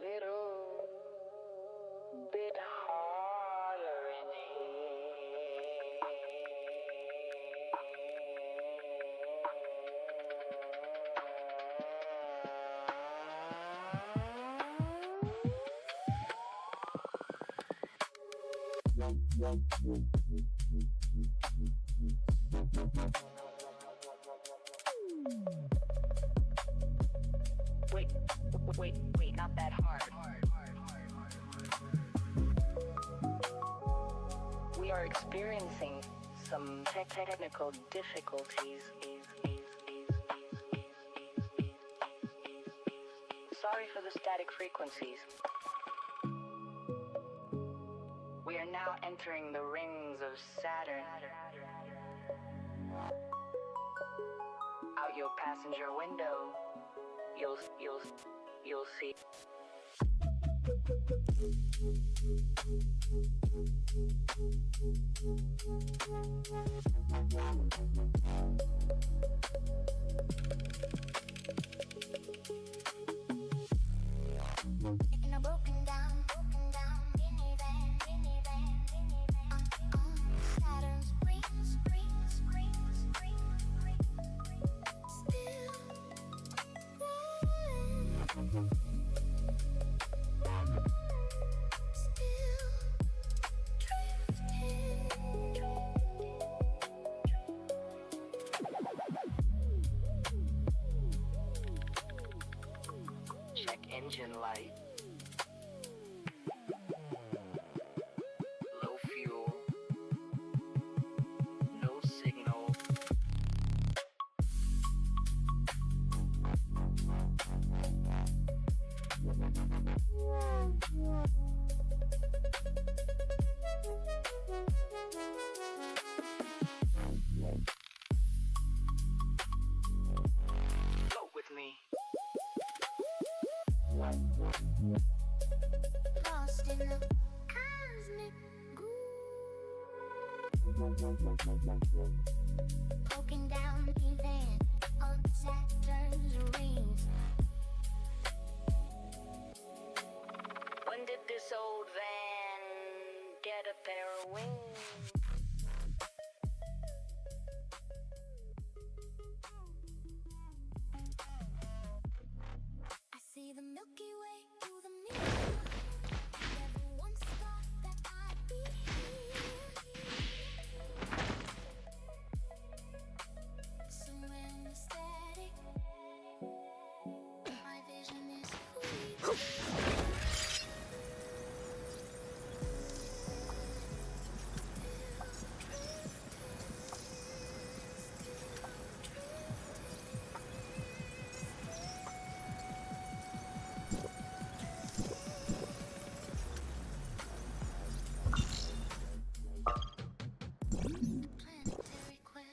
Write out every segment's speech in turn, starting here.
little bit harder in Wait, not that hard. We are experiencing some technical difficulties. Sorry for the static frequencies. We are now entering the rings of Saturn. Out your passenger window, you'll see. In a broken down minivan, on Saturn's rings, still rolling. Check engine light. Low fuel. No signal. Float with me. Lost in the cosmic groove. Poking down even on Saturn's rings. When did this old van get a pair of wings? I see the Milky Way through the mirror. Never once thought that I'd be here. Somewhere in the static, my vision is fully planetary quest.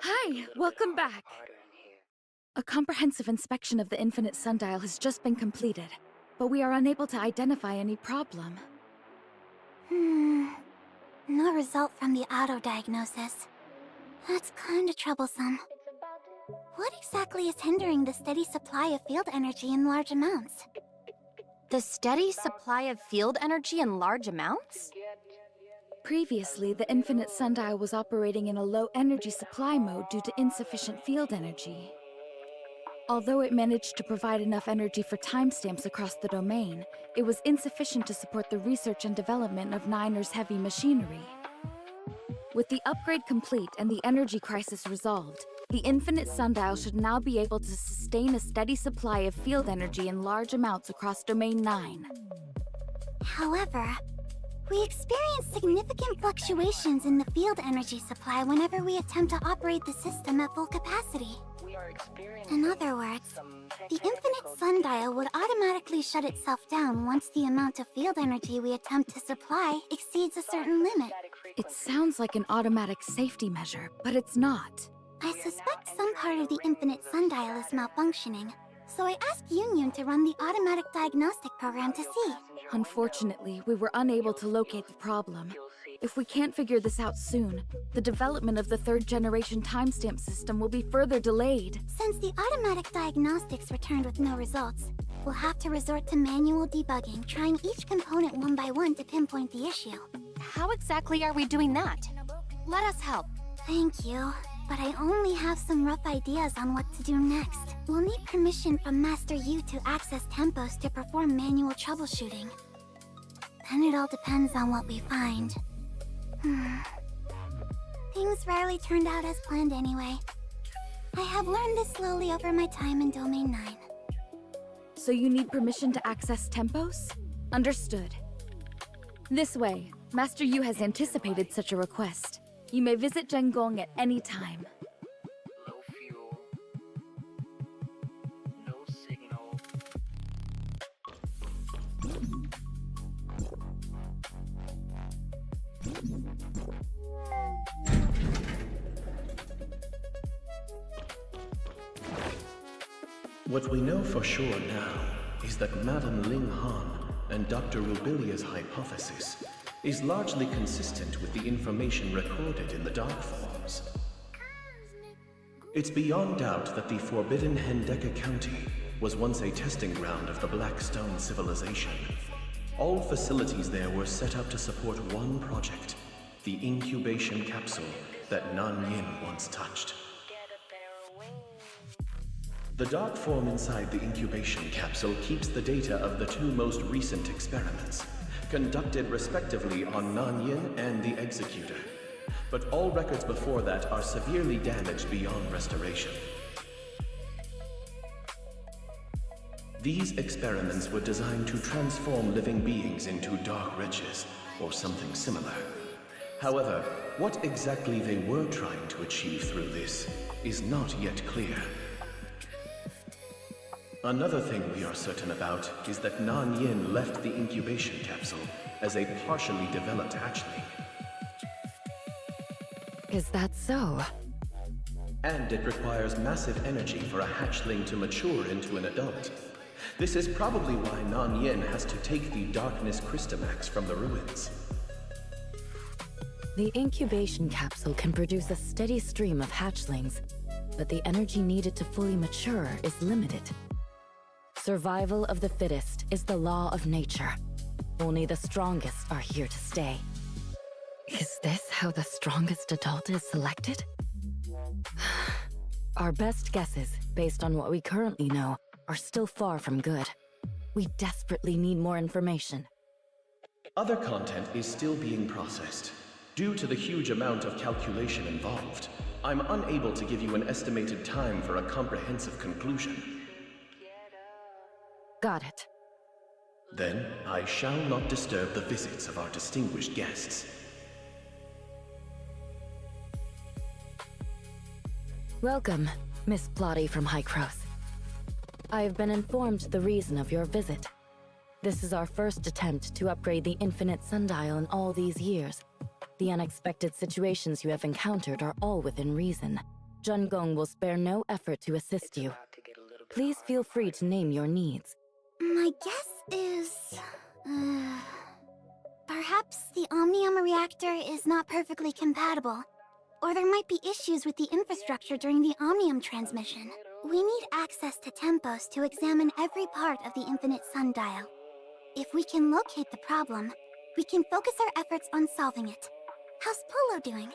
Hi, welcome back. A comprehensive inspection of the Infinite Sundial has just been completed, but we are unable to identify any problem. No result from the auto-diagnosis. That's kinda troublesome. What exactly is hindering the steady supply of field energy in large amounts? The steady supply of field energy in large amounts? Previously, the Infinite Sundial was operating in a low energy supply mode due to insufficient field energy. Although it managed to provide enough energy for timestamps across the domain, it was insufficient to support the research and development of Niner's heavy machinery. With the upgrade complete and the energy crisis resolved, the Infinite Sundial should now be able to sustain a steady supply of field energy in large amounts across Domain 9. However, we experience significant fluctuations in the field energy supply whenever we attempt to operate the system at full capacity. In other words, the Infinite Sundial would automatically shut itself down once the amount of field energy we attempt to supply exceeds a certain limit. It sounds like an automatic safety measure, but it's not. I suspect some part of the Infinite Sundial is malfunctioning, so I asked Yunyun to run the automatic diagnostic program to see. Unfortunately, we were unable to locate the problem. If we can't figure this out soon, the development of the third-generation timestamp system will be further delayed. Since the automatic diagnostics returned with no results, we'll have to resort to manual debugging, trying each component one by one to pinpoint the issue. How exactly are we doing that? Let us help. Thank you, but I only have some rough ideas on what to do next. We'll need permission from Master Yu to access Tempos to perform manual troubleshooting. Then it all depends on what we find. Things rarely turned out as planned anyway. I have learned this slowly over my time in Domain 9. So you need permission to access Tempos? Understood. This way, Master Yu has anticipated such a request. You may visit Zhengong at any time. Low fuel. No signal. What we know for sure now is that Madame Ling Han and Dr. Rubilia's hypothesis is largely consistent with the information recorded in the Dark Forms. It's beyond doubt that the forbidden Hendeka County was once a testing ground of the Black Stone civilization. All facilities there were set up to support one project, the incubation capsule that Nan Yin once touched. The dark form inside the incubation capsule keeps the data of the two most recent experiments, conducted respectively on Nan Yin and the Executor. But all records before that are severely damaged beyond restoration. These experiments were designed to transform living beings into dark wretches, or something similar. However, what exactly they were trying to achieve through this is not yet clear. Another thing we are certain about is that Nan Yin left the incubation capsule as a partially developed hatchling. Is that so? And it requires massive energy for a hatchling to mature into an adult. This is probably why Nan Yin has to take the Darkness Crystamax from the ruins. The incubation capsule can produce a steady stream of hatchlings, but the energy needed to fully mature is limited. Survival of the fittest is the law of nature. Only the strongest are here to stay. Is this how the strongest adult is selected? Our best guesses, based on what we currently know, are still far from good. We desperately need more information. Other content is still being processed. Due to the huge amount of calculation involved, I'm unable to give you an estimated time for a comprehensive conclusion. Got it. Then, I shall not disturb the visits of our distinguished guests. Welcome, Miss Plotty from Hykros. I have been informed the reason of your visit. This is our first attempt to upgrade the Infinite Sundial in all these years. The unexpected situations you have encountered are all within reason. Zhengong will spare no effort to assist you. Please feel free to name your needs. My guess is... perhaps the Omnium reactor is not perfectly compatible. Or there might be issues with the infrastructure during the Omnium transmission. We need access to Tempos to examine every part of the Infinite Sundial. If we can locate the problem, we can focus our efforts on solving it. How's Polo doing?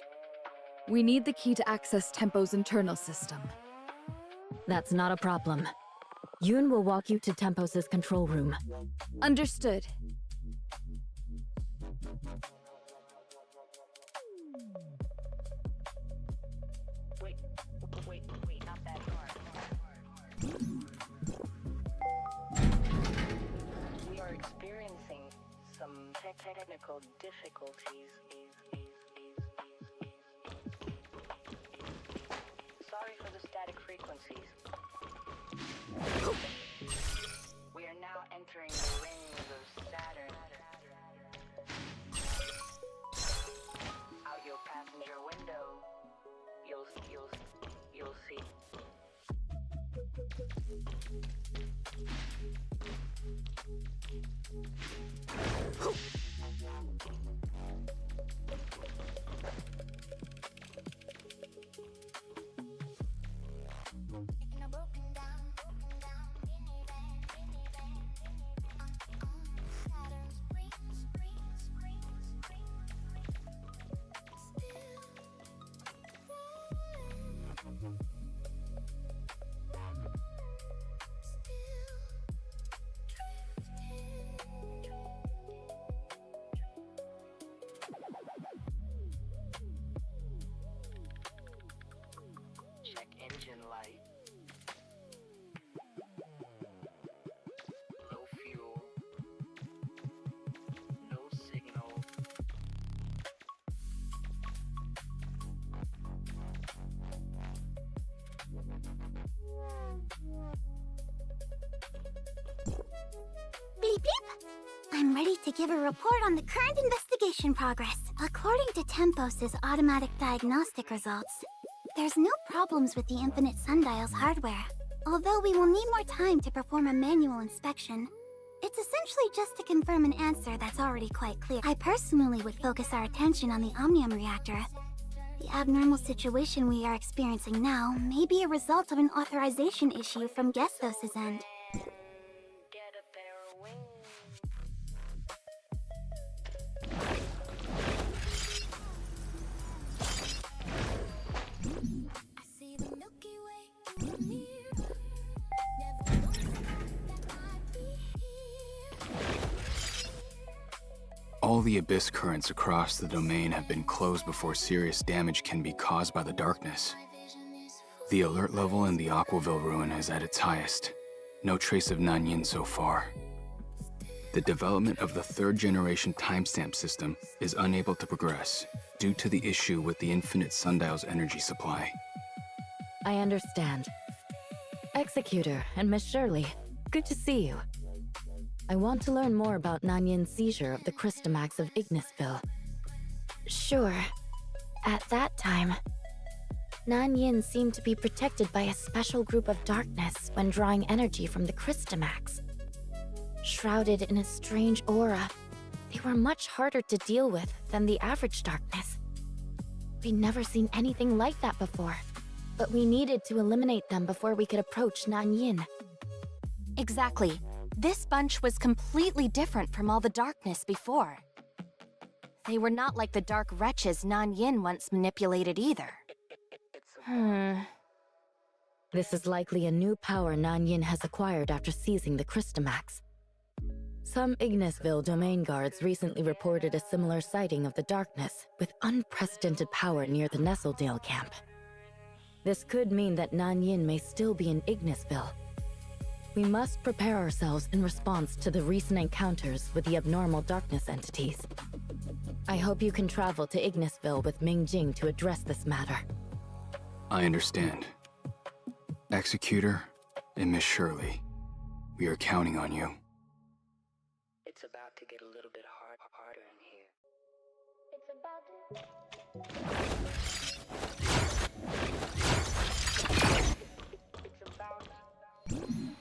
We need the key to access Tempo's internal system. That's not a problem. Yoon will walk you to Tempos' control room. Understood. Wait, not that far. We are experiencing some technical difficulties. Sorry for the static frequencies. We are now entering the rings of Saturn. Out your passenger window, you'll see. Check engine light. Low fuel. No signal. Bleep bleep! I'm ready to give a report on the current investigation progress. According to Tempos' automatic diagnostic results, there's no problems with the Infinite Sundial's hardware. Although we will need more time to perform a manual inspection, it's essentially just to confirm an answer that's already quite clear. I personally would focus our attention on the Omnium reactor. The abnormal situation we are experiencing now may be a result of an authorization issue from Gestos' end. Get a pair of wings. I see the Milky Way near. Never would have thought that I'd be here. All the abyss currents across the domain have been closed before serious damage can be caused by the darkness. The alert level in the Aquaville ruin is at its highest. No trace of Nanyin so far. The development of the third-generation timestamp system is unable to progress due to the issue with the Infinite Sundial's energy supply. I understand. Executor and Miss Shirley, good to see you. I want to learn more about Nanyin's seizure of the Crystamax of Ignisville. Sure. At that time, Nanyin seemed to be protected by a special group of darkness when drawing energy from the Crystamax. Shrouded in a strange aura, they were much harder to deal with than the average darkness. We'd never seen anything like that before, but we needed to eliminate them before we could approach Nanyin. Exactly. This bunch was completely different from all the darkness before. They were not like the dark wretches Nanyin once manipulated either. This is likely a new power Nanyin has acquired after seizing the Crystamax. Some Ignisville domain guards recently reported a similar sighting of the darkness with unprecedented power near the Nestledale camp. This could mean that Nanyin may still be in Ignisville. We must prepare ourselves in response to the recent encounters with the abnormal darkness entities. I hope you can travel to Ignisville with Mingjing to address this matter. I understand. Executor and Miss Shirley, we are counting on you. It's about to get a little bit harder in here. It's about to get a little bit harder in here.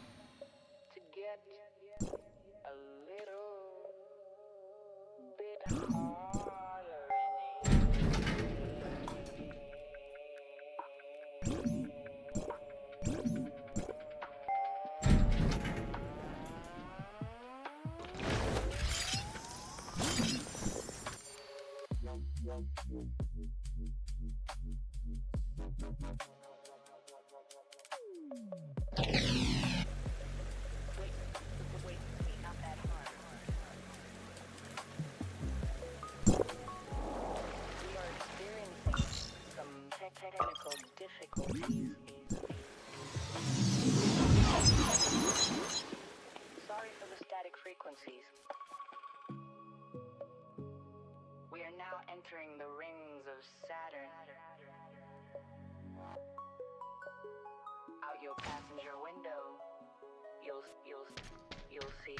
Sorry for the static frequencies. We are now entering the rings of Saturn. Out your passenger window, you'll see.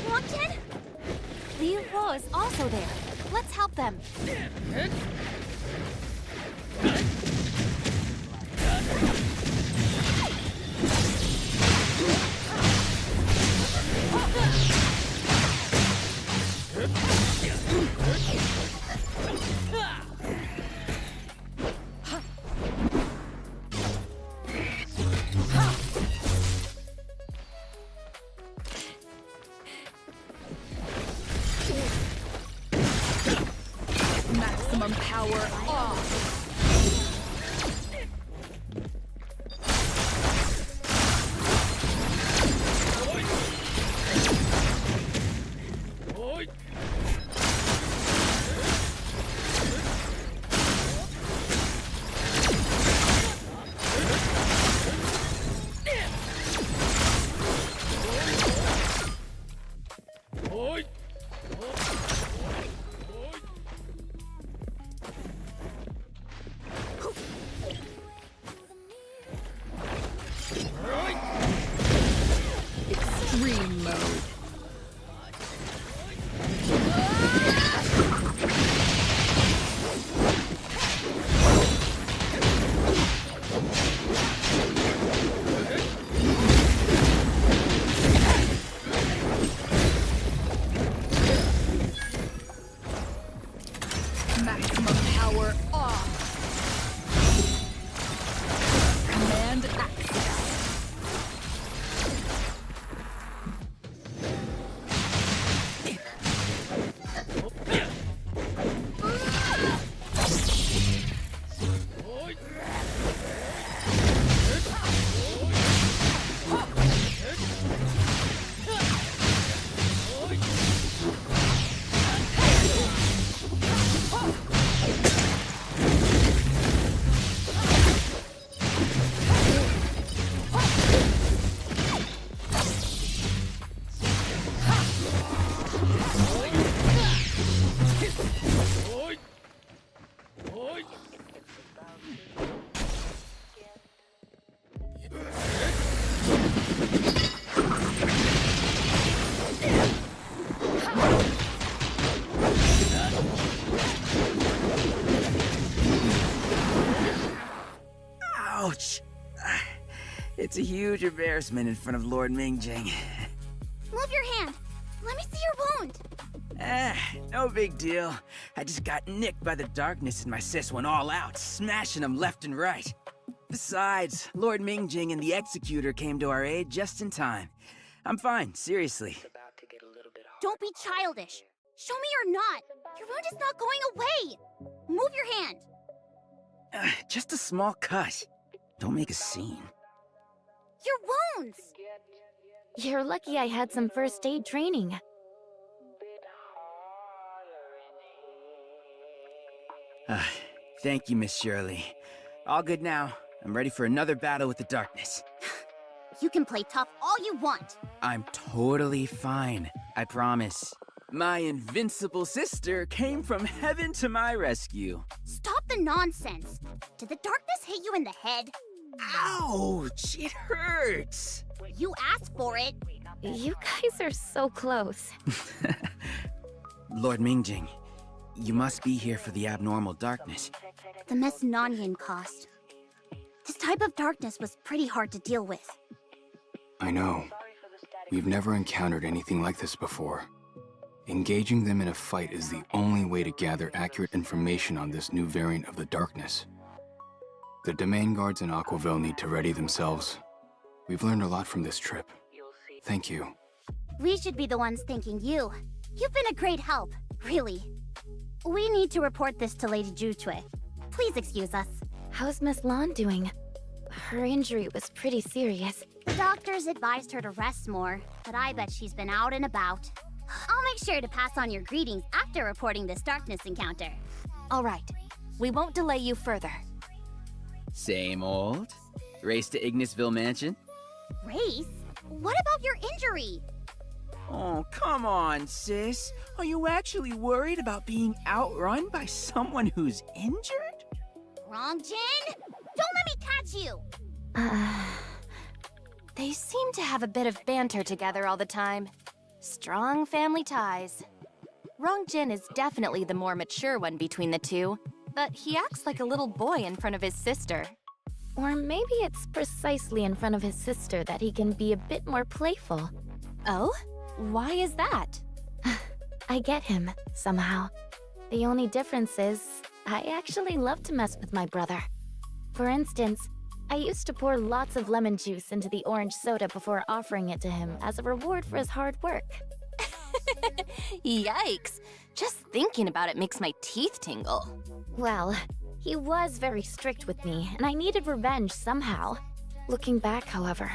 Wanted? Liu Wo is also there. Let's help them. Maximum power off! Extreme mode. Maximum power off. Command access. Ouch! It's a huge embarrassment in front of Lord Mingjing. Move your hand. Let me see your wound. No big deal. I just got nicked by the darkness and my sis went all out, smashing them left and right. Besides, Lord Mingjing and the Executor came to our aid just in time. I'm fine, seriously. Don't be childish. Show me you're not. Your wound is not going away. Move your hand. Just a small cut. Don't make a scene. Your wounds. You're lucky I had some first aid training. Thank you, Miss Shirley. All good now. I'm ready for another battle with the darkness. You can play tough all you want. I'm totally fine, I promise. My invincible sister came from heaven to my rescue. Stop the nonsense. Did the darkness hit you in the head? Ouch! It hurts! You asked for it. You guys are so close. Lord Mingjing, you must be here for the abnormal darkness. The Miss Nanyan cost. This type of darkness was pretty hard to deal with. I know. We've never encountered anything like this before. Engaging them in a fight is the only way to gather accurate information on this new variant of the darkness. The domain guards in Aquaville need to ready themselves. We've learned a lot from this trip. Thank you. We should be the ones thanking you. You've been a great help, really. We need to report this to Lady Jutue. Please excuse us. How's Miss Lan doing? Her injury was pretty serious. The doctors advised her to rest more, but I bet she's been out and about. I'll make sure to pass on your greetings after reporting this darkness encounter. All right. We won't delay you further. Same old. Race to Ignisville Mansion? Race? What about your injury? Oh, come on, sis. Are you actually worried about being outrun by someone who's injured? Wrong, Jin? Don't let me catch you! They seem to have a bit of banter together all the time. Strong family ties. Rongjin is definitely the more mature one between the two, but he acts like a little boy in front of his sister. Or maybe it's precisely in front of his sister that he can be a bit more playful. Oh? Why is that? I get him, somehow. The only difference is, I actually love to mess with my brother. For instance, I used to pour lots of lemon juice into the orange soda before offering it to him as a reward for his hard work. Yikes! Just thinking about it makes my teeth tingle. Well, he was very strict with me, and I needed revenge somehow. Looking back, however,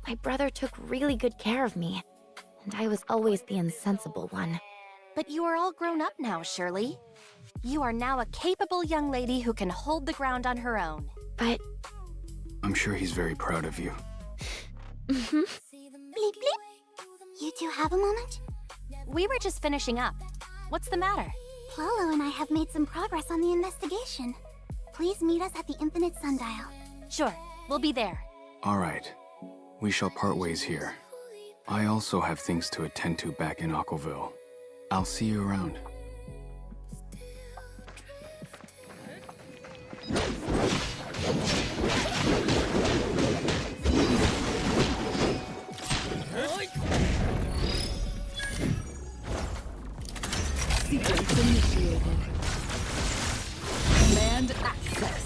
my brother took really good care of me, and I was always the insensible one. But you are all grown up now, Shirley. You are now a capable young lady who can hold the ground on her own. But I'm sure he's very proud of you. Bleep bleep. You two have a moment? We were just finishing up. What's the matter? Plolo and I have made some progress on the investigation. Please meet us at the Infinite Sundial. Sure, we'll be there. All right. We shall part ways here. I also have things to attend to back in Aquaville. I'll see you around. Sequence initiated. Command access.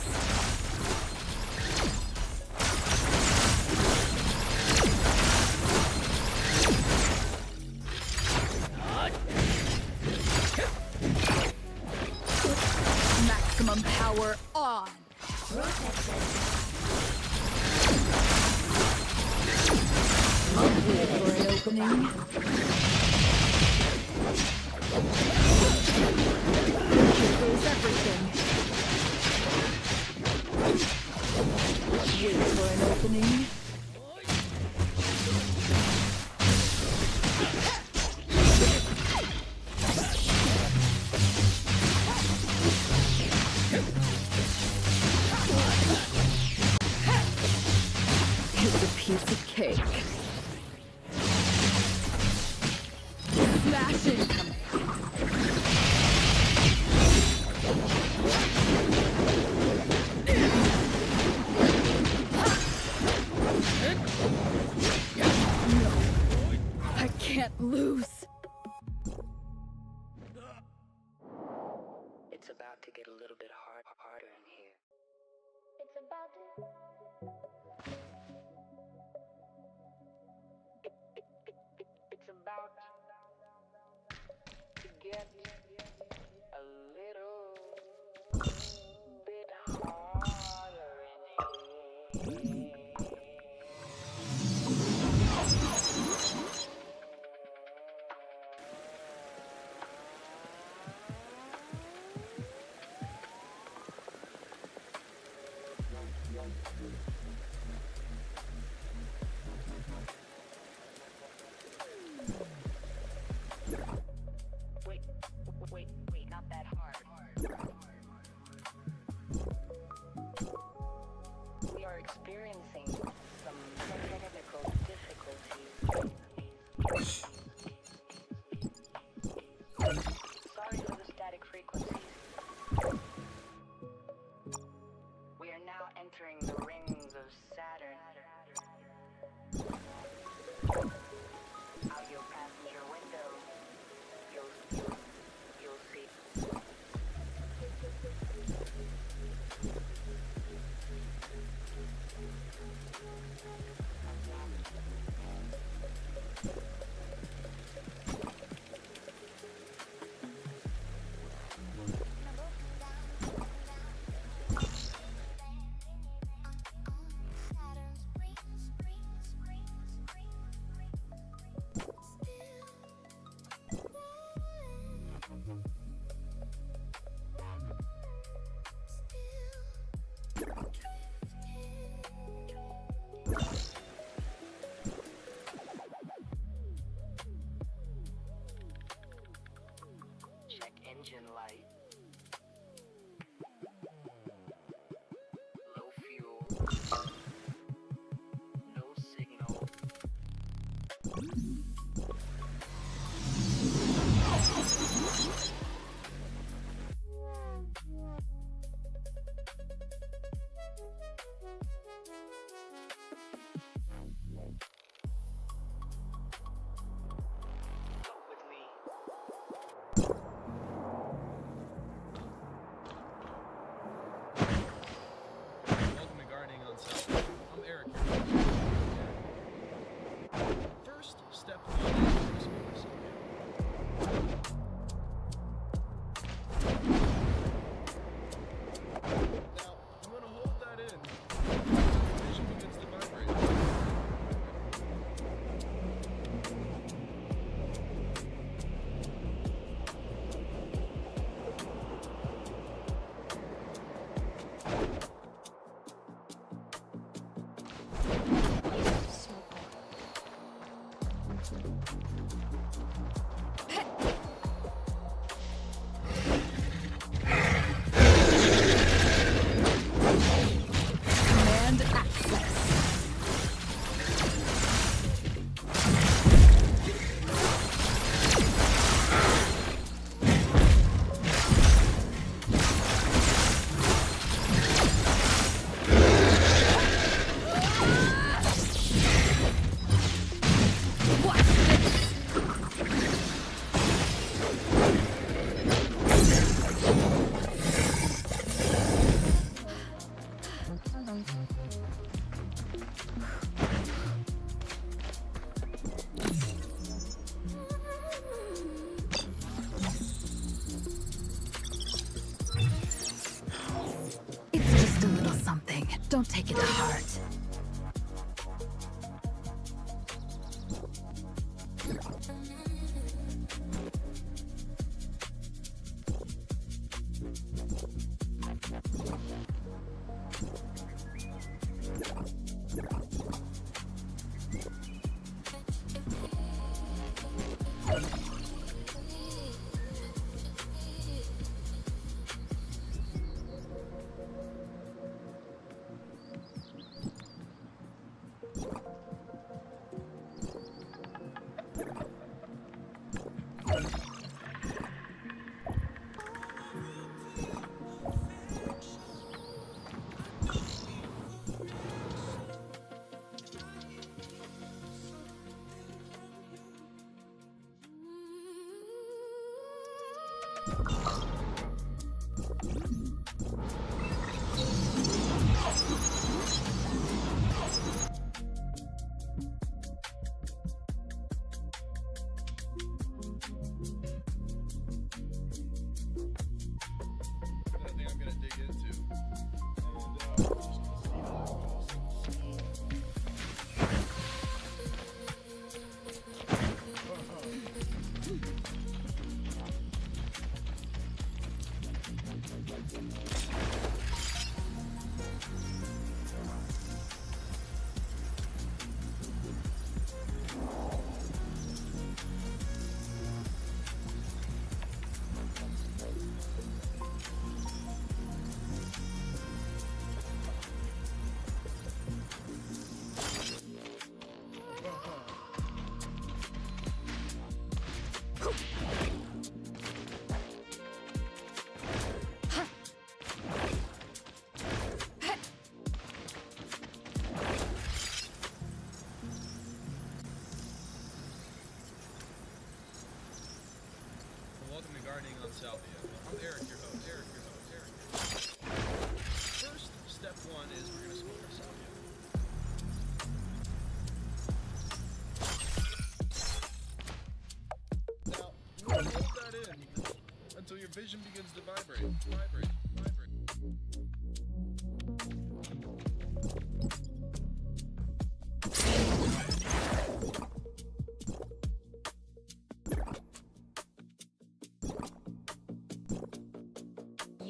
Maximum power on. I'll wait for an opening. Here goes everything. Wait for an opening. It's a piece of cake. Smash incoming. I can't lose. It's about to get a little bit harder in here. It's about to. It's about to get a little bit harder in here. Check engine light. Low fuel. No signal. Go with me. Welcome to Guarding on South. I'm Eric. First, step one is Christmas. Now, I'm going to hold that in until the vision begins to vibrate. Command access. It's just a little something. Don't take it to heart. Another thing I'm going to dig into. And, just gonna see how it goes. Welcome to Guarding on Salvia. I'm Eric, your host. First, step one is we're going to smoke our salvia. Now, you want to hold that in until your vision begins to vibrate.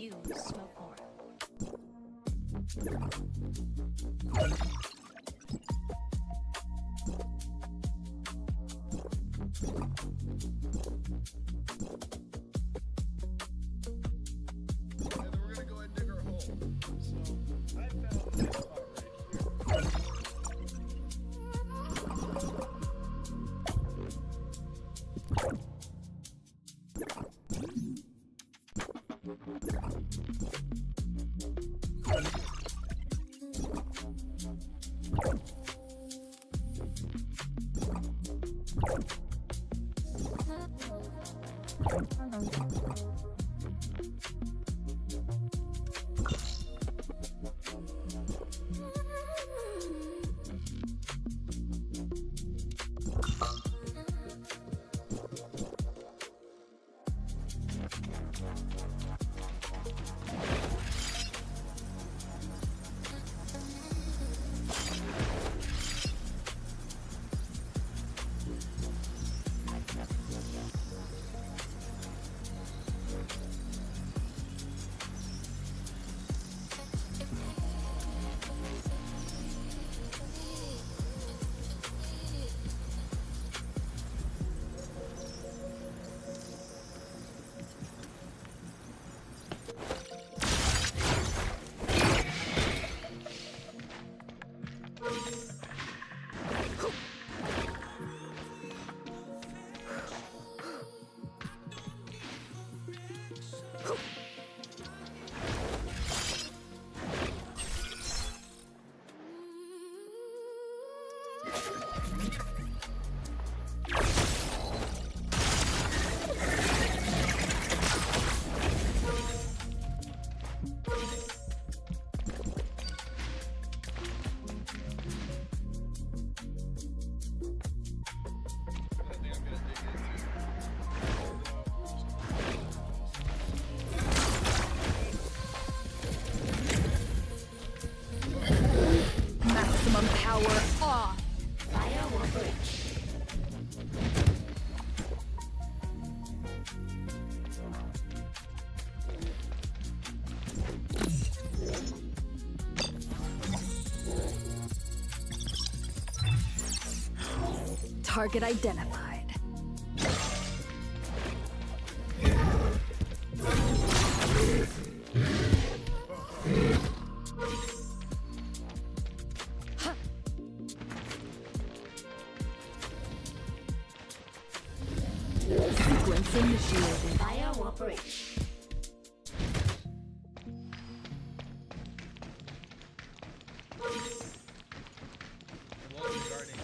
You smoke more. And then we're gonna go ahead and dig our hole. So I found this spot right here. Maximum power off. Firewall breach. Target identified. Sequence initiated. Firewall breach. And while we're guarding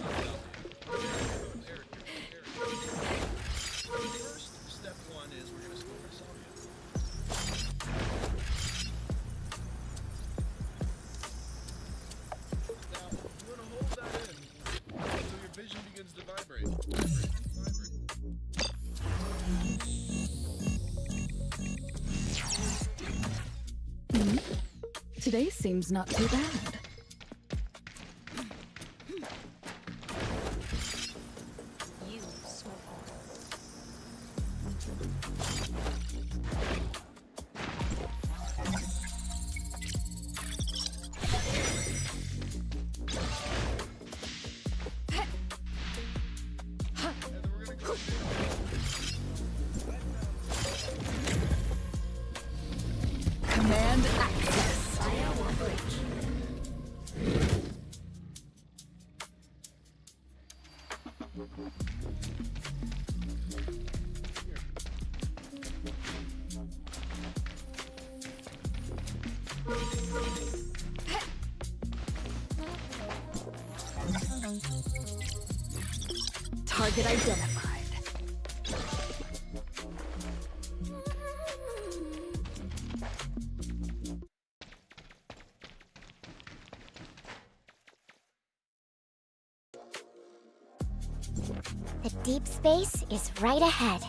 first, step one is we're gonna smoke our salvia. Now, you wanna hold that in so your vision begins to vibrate. Vibrate. Today seems not too bad. You smoke more. And then we're gonna go Command access. Firewall breach. Target identified. The deep space is right ahead.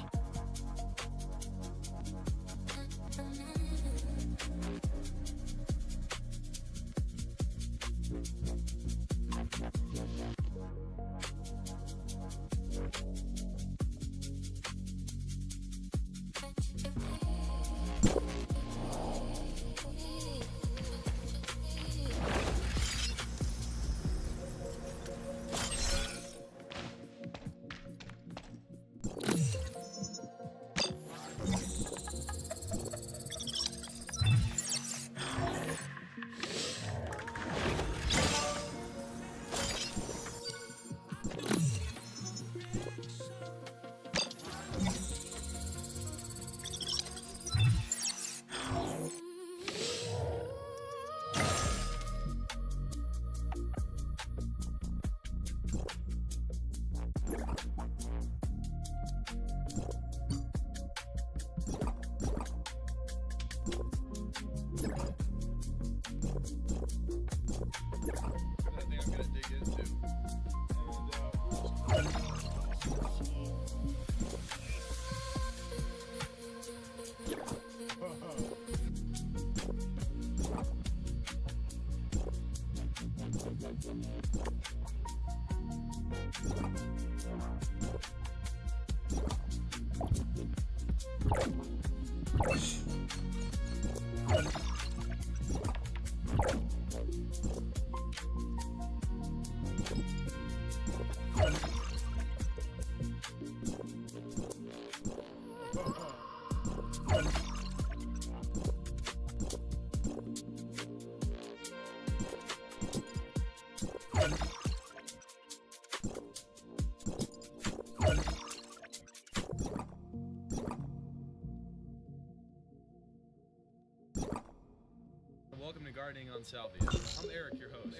Welcome to Gardening on Salvia. I'm Eric, your host.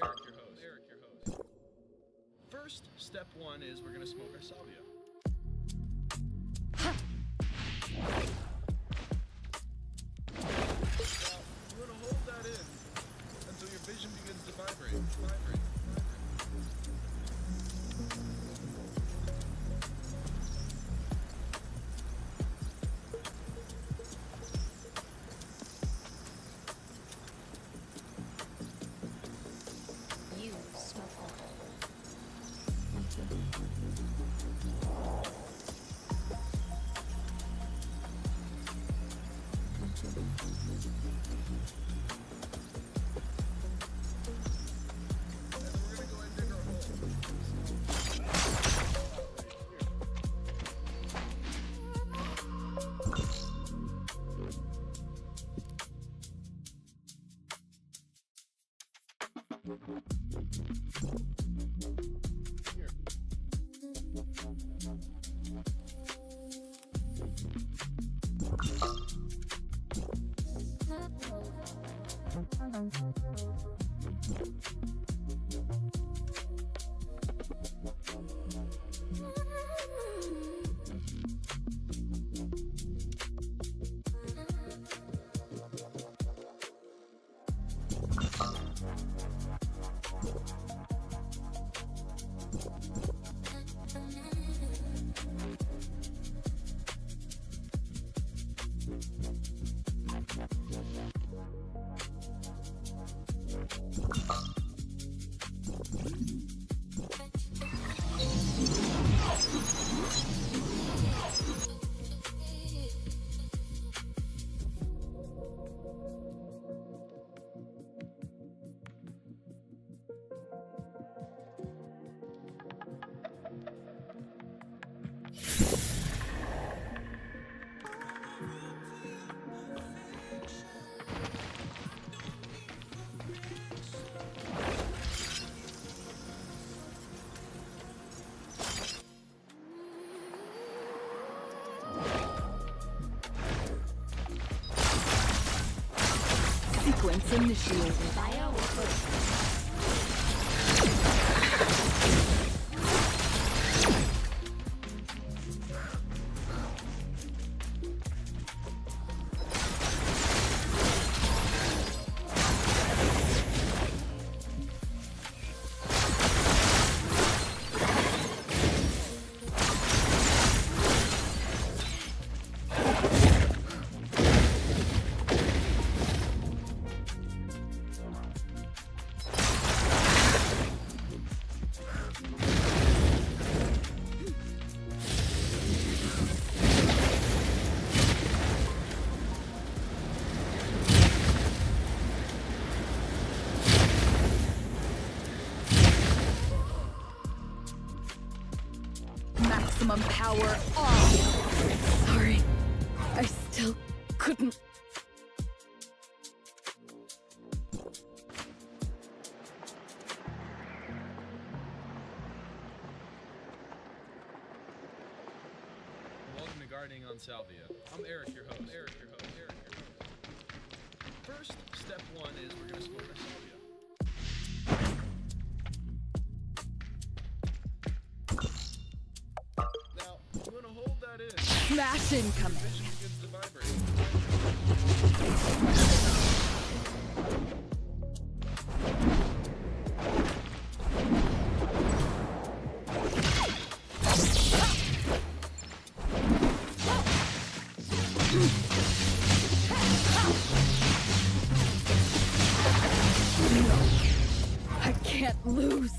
First, step one is we're gonna smoke our salvia. Now, you wanna hold that in until your vision begins to vibrate. You smoke. Sequence initiated. Maximum power off. Sorry, I still couldn't. Welcome to Gardening on Salvia. I'm Eric, your host. First, step one is we're gonna smoke our salvia. Now, you wanna hold that in. Smash incoming. Vision begins to vibrate. I can't lose.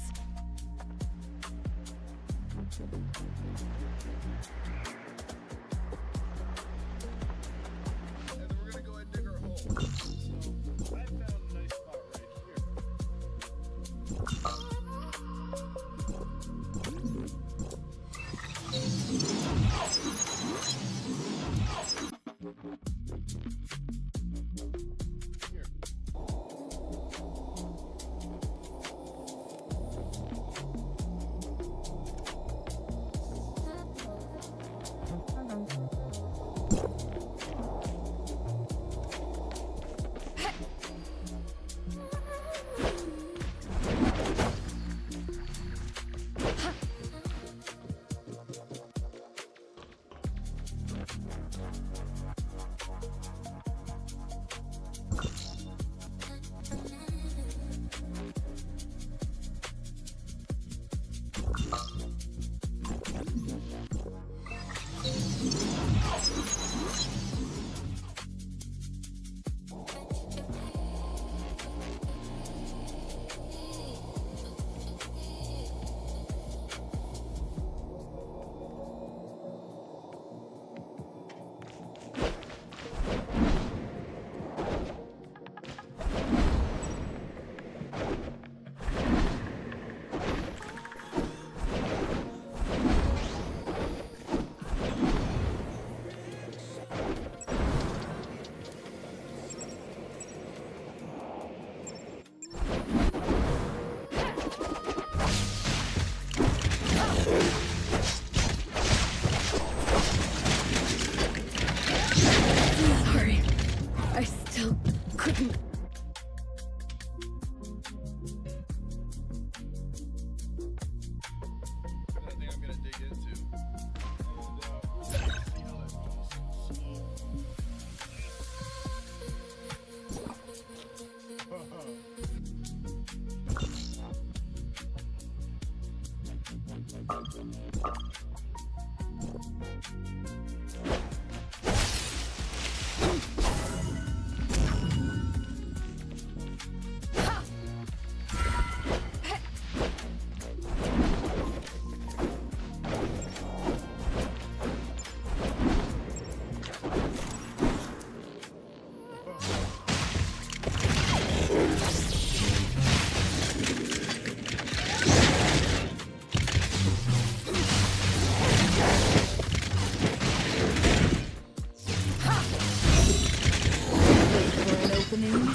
happening.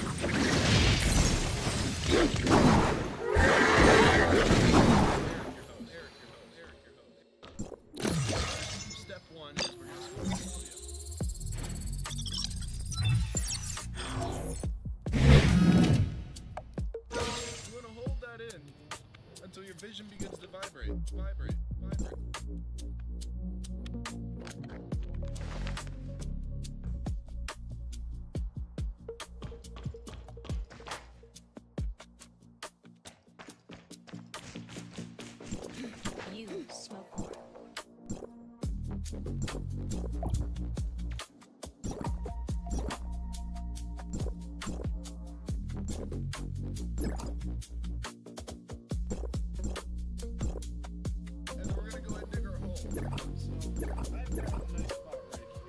Step one is we're gonna switch you wanna hold that in until your vision begins to vibrate. Vibrate. You smoke more. And then we're gonna go ahead and dig our hole. So I've got a nice spot right here.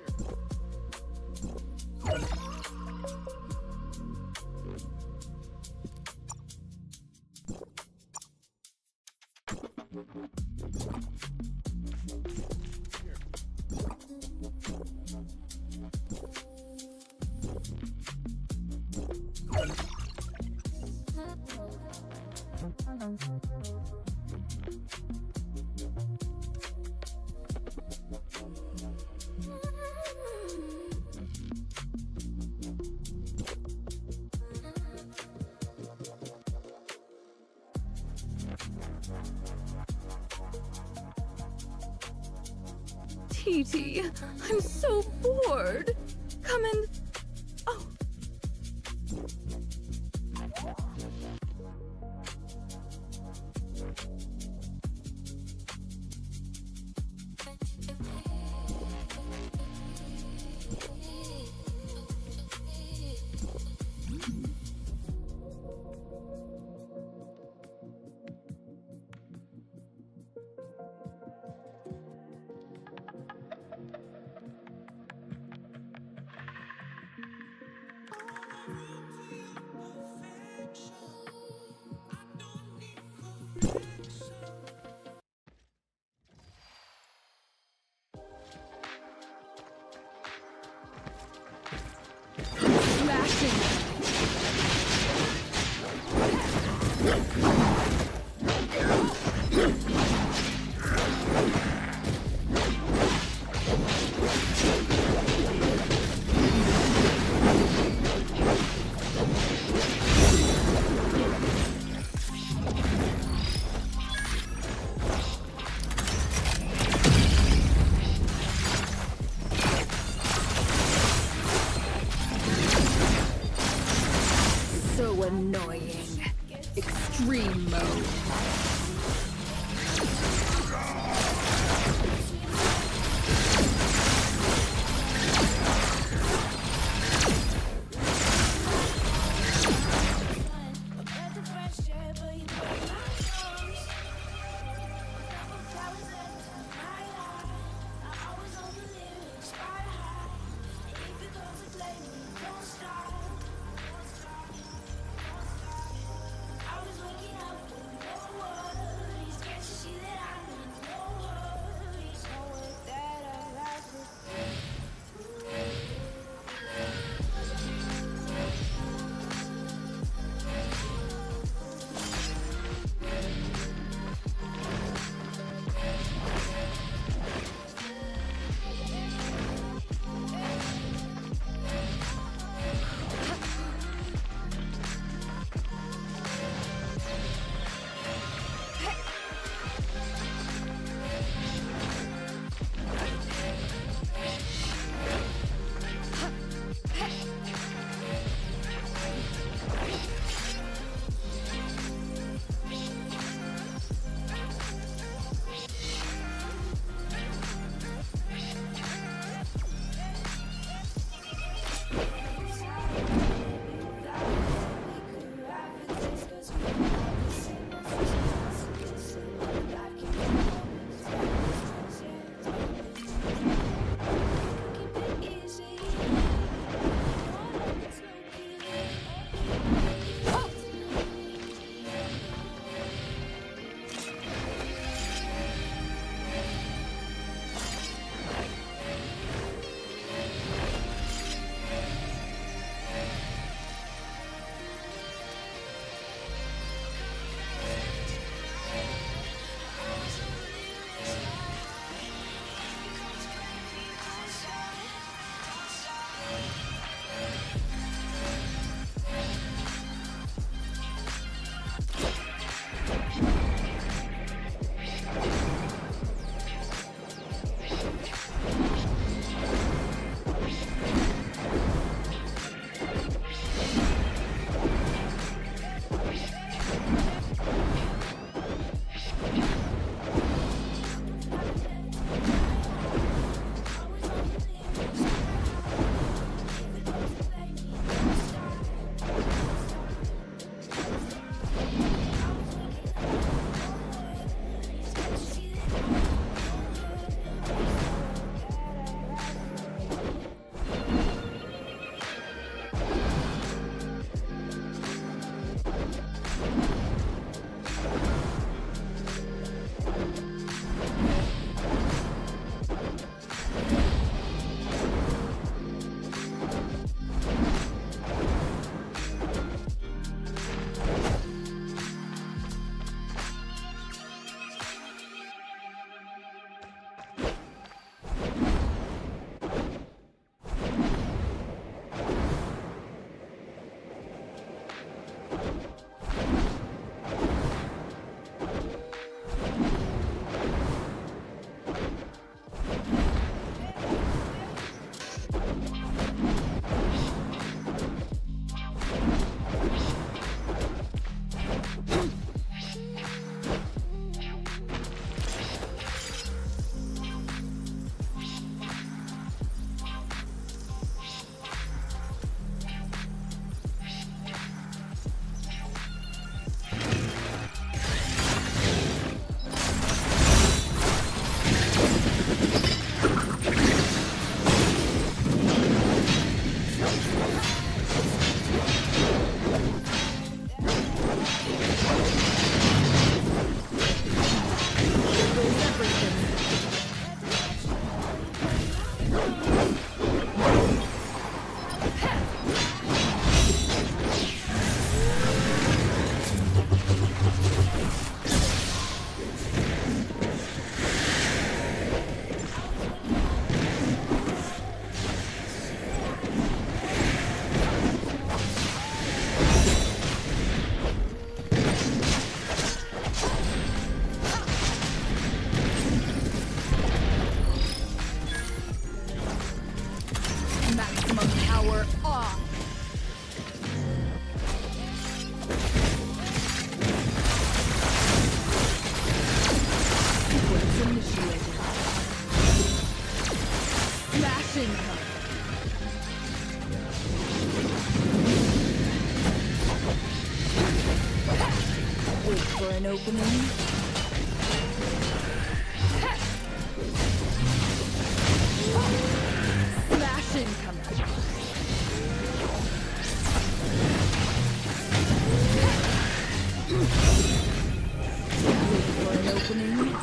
TT, I'm so bored. Come and... Oh. So annoying. Extreme mode. off! Sequence initiated. Smashing her! Wait for an opening. Slash incoming. Wait for an opening.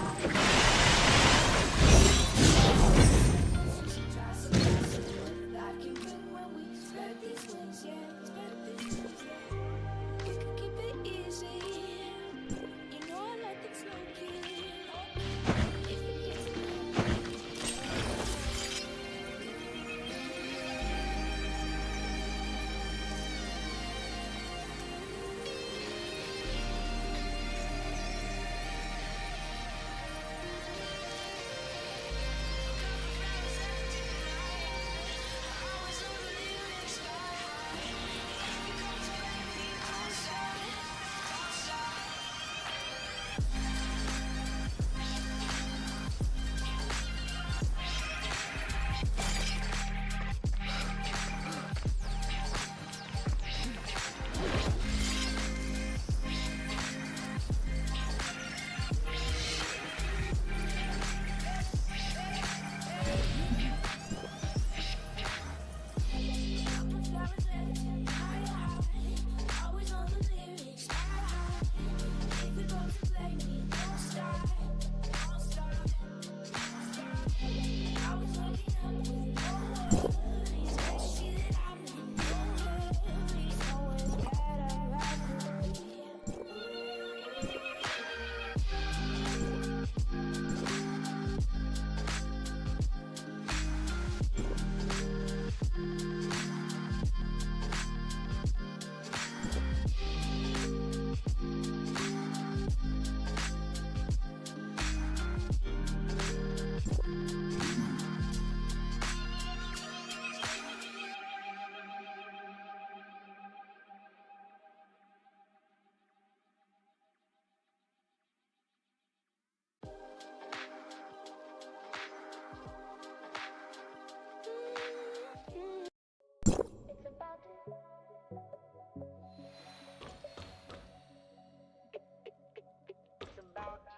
It's about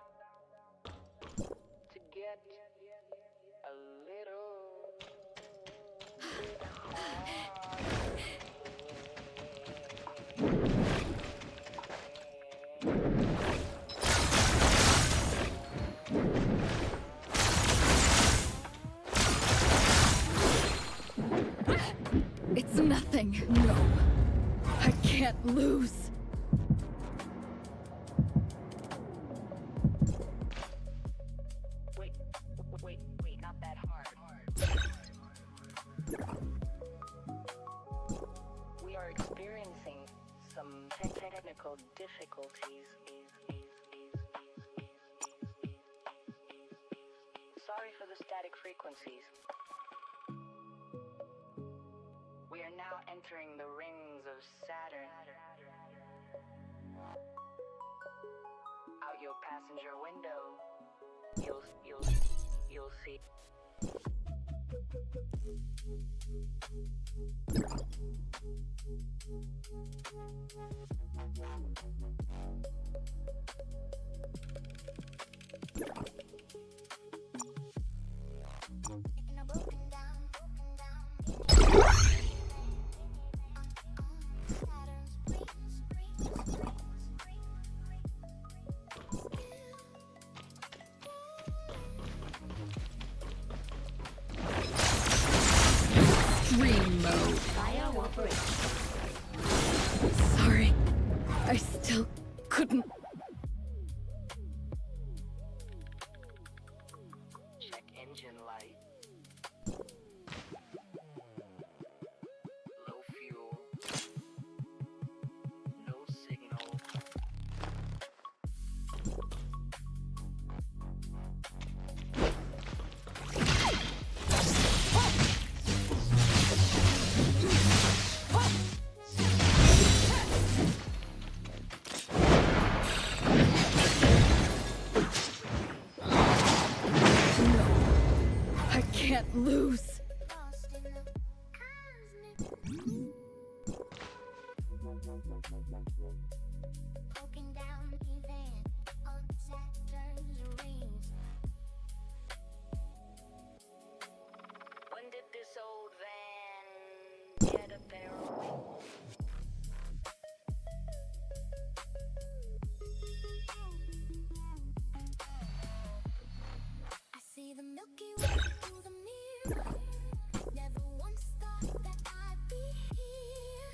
to get a little bit It's nothing. No. I can't lose. Wait, not that hard. We are experiencing some technical difficulties. Sorry for the static frequencies. We are now entering the rings of Saturn. Out your passenger window, you'll see. Extreme mode. Sorry. I still couldn't. check engine light. Low fuel. No signal. lose. Lost in the cosmic. Poking down event on Saturn's rings. When did this old van get a pair of wings? I see the Milky Way through the mirror. Never once thought that I'd be here.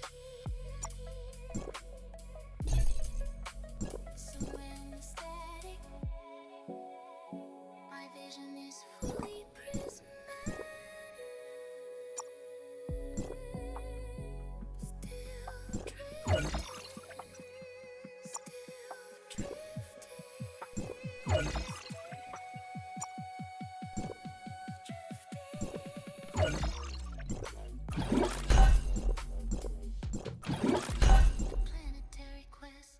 Somewhere static. My vision is fully prismatic. Still drifting. Still drifting. Planetary quest.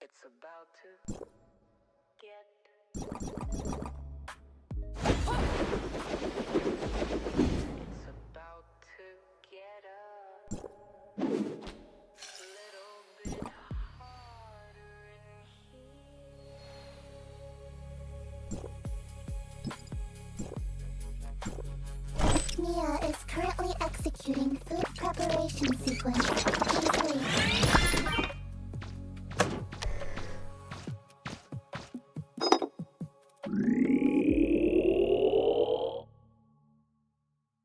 It's about to get. It's about to get a little bit harder in here. Mia is currently executing food preparation sequence. Please wait.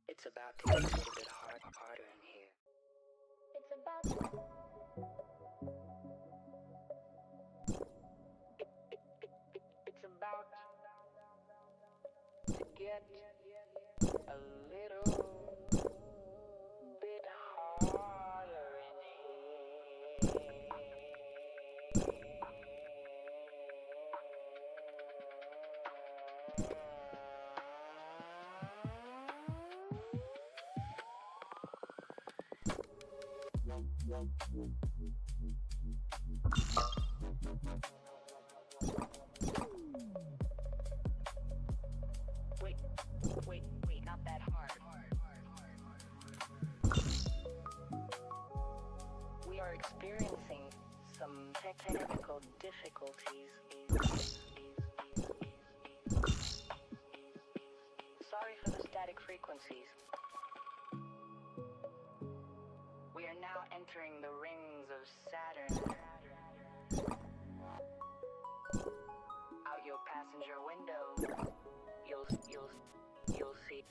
It's about to get a little bit harder in here. It's about It's about to get a little bit harder in here. Wait, not that hard. We are experiencing some technical difficulties. Sorry for the static frequencies. We are now entering the rings of Saturn. Out your passenger window, you'll see.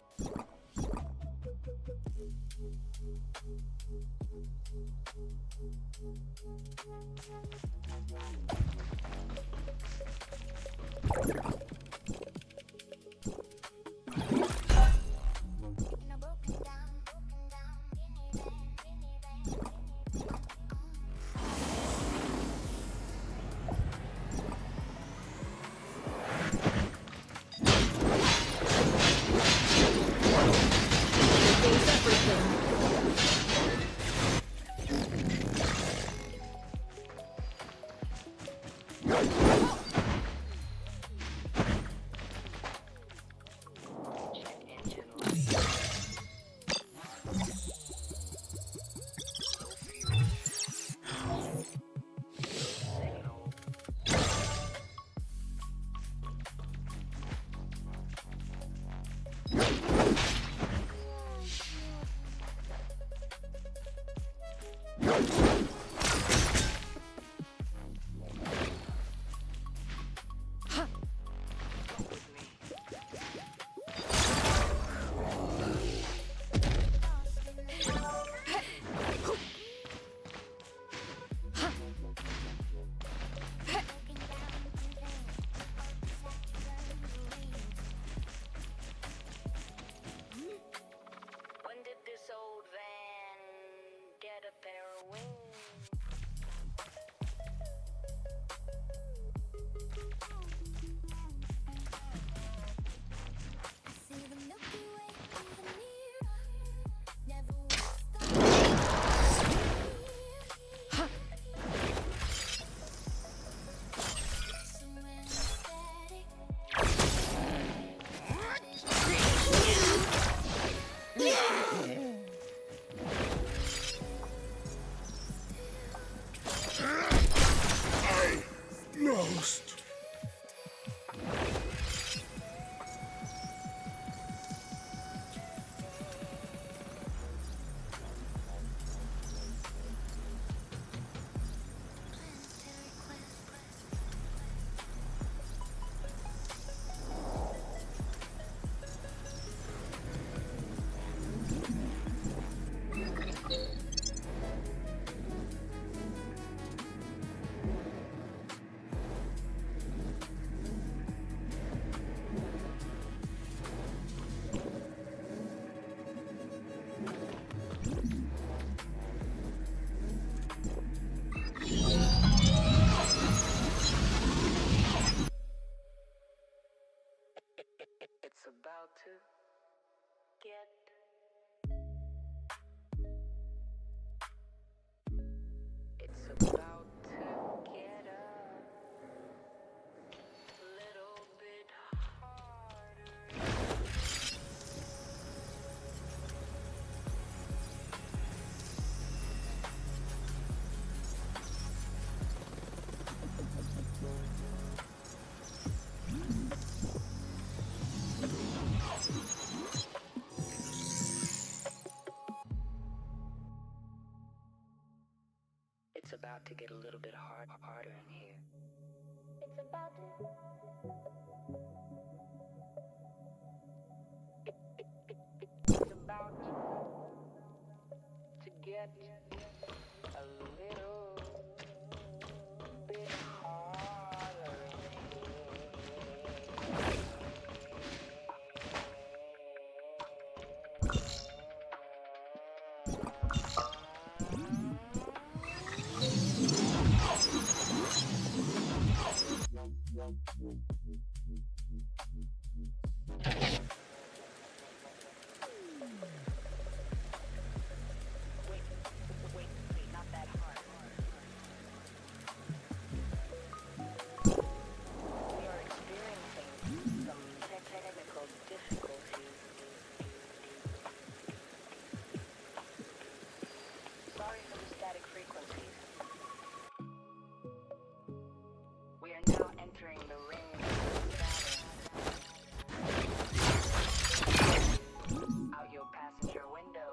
In a broken down about to get a little bit harder in here. It's about to... It's about to get a little bit harder in here. Wait, not that hard. We are experiencing some technical difficulties. Sorry for the static frequencies. We are now entering the ring of Saturn. Out your passenger window,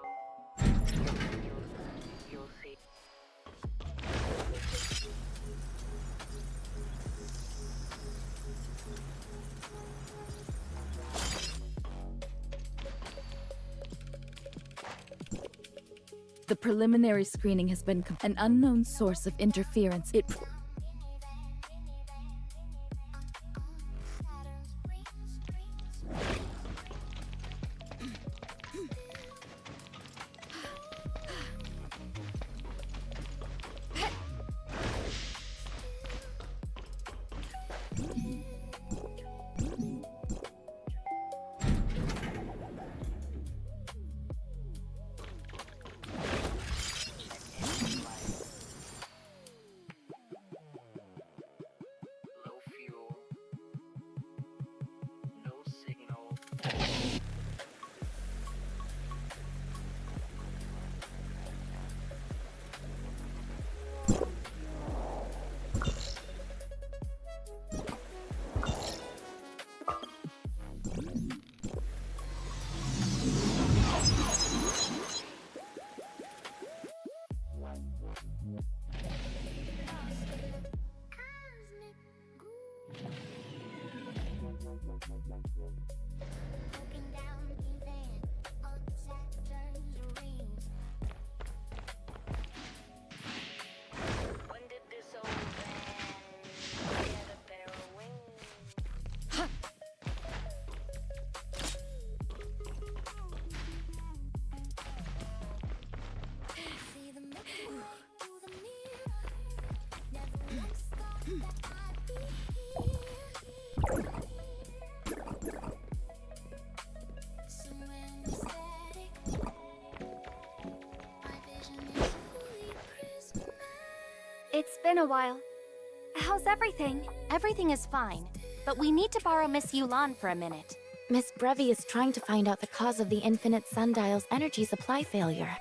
you'll see. The preliminary screening has been an unknown source of interference. Low fuel, no signal. Looking down even on Saturn's rings. When did this old man get a pair of wings? See the Milky Way through the mirror. Never once thought that I'd be here. Somewhere in the static, my vision is fully prismatic. It's been a while. How's everything? Everything is fine, but we need to borrow Miss Yulan for a minute. Miss Brevi is trying to find out the cause of the Infinite Sundial's energy supply failure.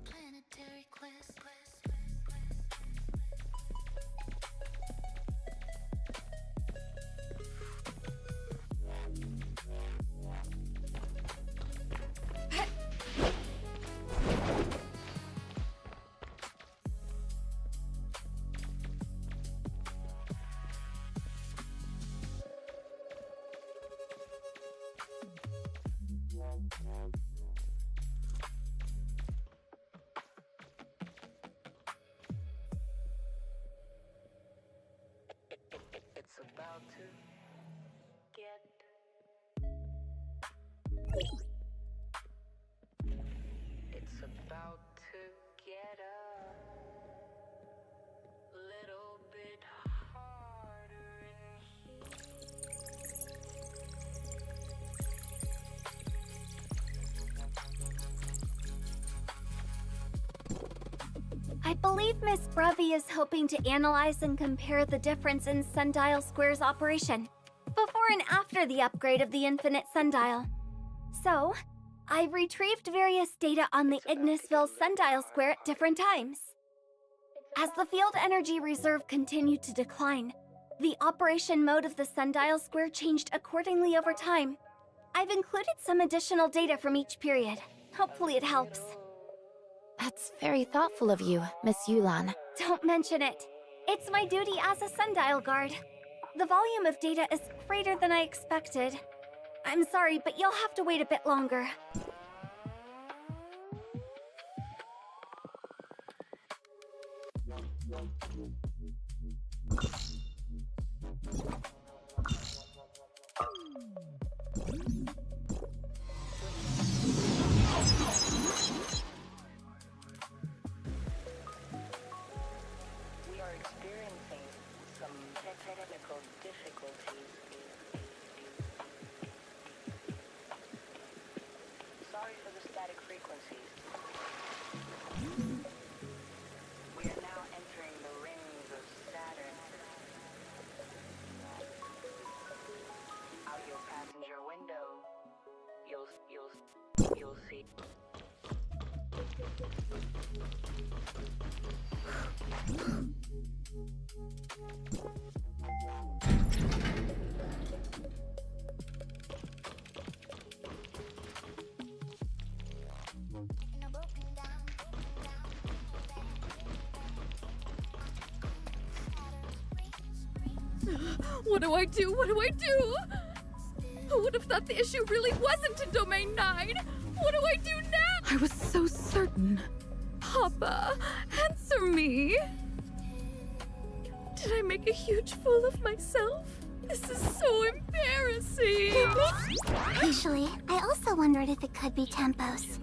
Planetary quest. It's about to get. It's about to get a little bit harder in I believe Miss Brevi is hoping to analyze and compare the difference in Sundial Square's operation before and after the upgrade of the Infinite Sundial. So, I retrieved various data on the Ignisville Sundial Square at different times. As the field energy reserve continued to decline, The operation mode of the sundial square changed accordingly over time. I've included some additional data from each period. Hopefully it helps. That's very thoughtful of you, Miss Yulan. Don't mention it. It's my duty as a sundial guard. The volume of data is greater than I expected. I'm sorry, but you'll have to wait a bit longer. We are experiencing some technical difficulties. Sorry for the static frequencies. We are now entering the rings of Saturn. Out your passenger window, you'll see. What do I do? What do I do? Who would have thought the issue really wasn't in Domain 9? What do I do now? I was so certain. Papa, answer me. Did I make a huge fool of myself? This is so embarrassing. Actually, I also wondered if it could be Tempos.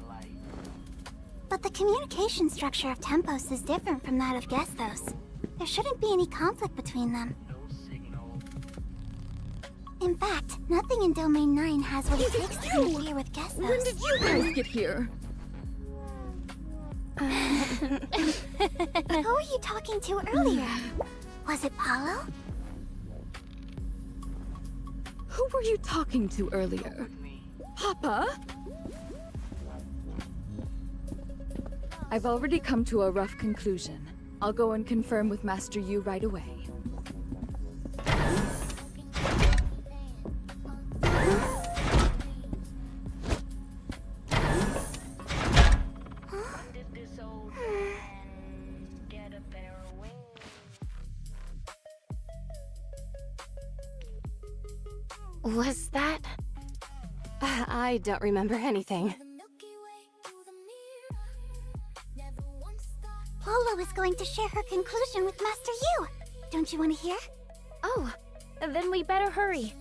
But the communication structure of Tempos is different from that of Gestos. There shouldn't be any conflict between them. In fact, nothing in Domain 9 has what it takes to interfere with Gestos. When did you guys get here? Who were you talking to earlier? Was it Paulo? Who were you talking to earlier? Papa? I've already come to a rough conclusion. I'll go and confirm with Master Yu right away. Was that? I don't remember anything. Paulo is going to share her conclusion with Master Yu. Don't you want to hear? Oh, then we better hurry.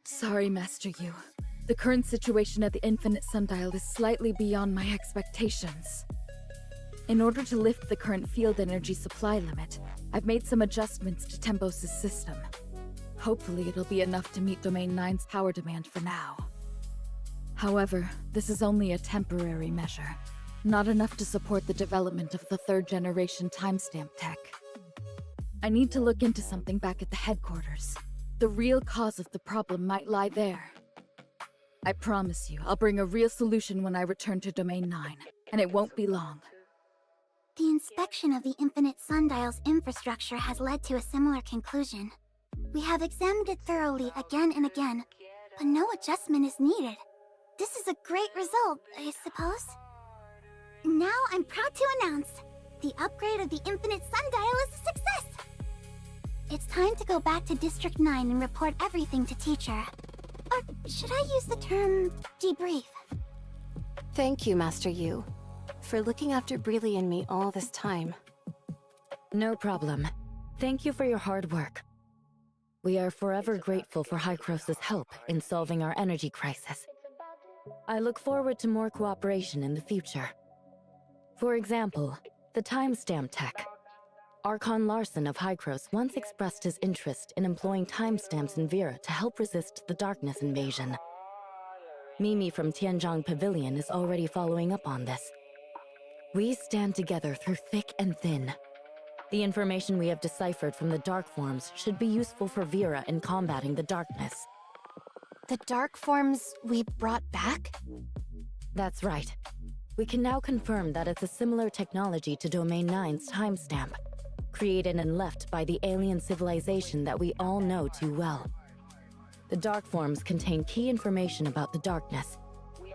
Sorry, Master Yu. The current situation at the Infinite Sundial is slightly beyond my expectations. In order to lift the current field energy supply limit, I've made some adjustments to Tempos' system. Hopefully it'll be enough to meet Domain 9's power demand for now. However, this is only a temporary measure, not enough to support the development of the third-generation timestamp tech. I need to look into something back at the headquarters. The real cause of the problem might lie there. I promise you, I'll bring a real solution when I return to Domain 9, and it won't be long. The inspection of the Infinite Sundial's infrastructure has led to a similar conclusion. We have examined it thoroughly again and again, but no adjustment is needed. This is a great result, I suppose. Now I'm proud to announce, the upgrade of the Infinite Sundial is a success! It's time to go back to District 9 and report everything to Teacher. Or should I use the term debrief? Thank you, Master Yu, for looking after Breely and me all this time. No problem. Thank you for your hard work. We are forever grateful for Hykros' help in solving our energy crisis. I look forward to more cooperation in the future. For example, the timestamp tech. Archon Larson of Hykros once expressed his interest in employing timestamps in Vera to help resist the Darkness invasion. Mimi from Tianzhong Pavilion is already following up on this. We stand together through thick and thin. The information we have deciphered from the Dark Forms should be useful for Vera in combating the Darkness. The dark forms we brought back? That's right. We can now confirm that it's a similar technology to Domain 9's timestamp, created and left by the alien civilization that we all know too well. The Dark Forms contain key information about the Darkness.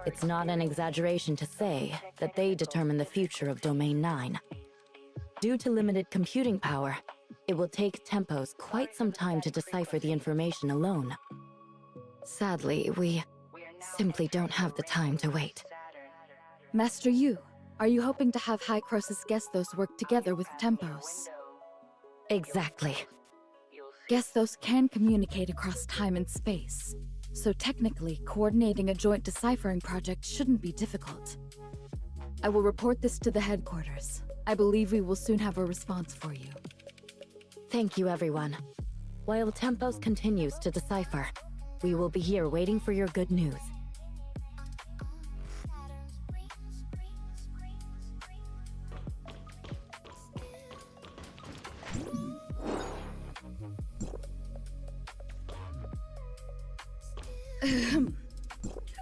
It's not an exaggeration to say that they determine the future of Domain 9. Due to limited computing power, it will take Tempos quite some time to decipher the information alone. Sadly, we simply don't have the time to wait. Master Yu, are you hoping to have Hykros' Gesthos work together with Tempos? Exactly. Gesthos can communicate across time and space, so technically, coordinating a joint deciphering project shouldn't be difficult. I will report this to the headquarters. I believe we will soon have a response for you. Thank you, everyone. While Tempos continues to decipher, we will be here waiting for your good news.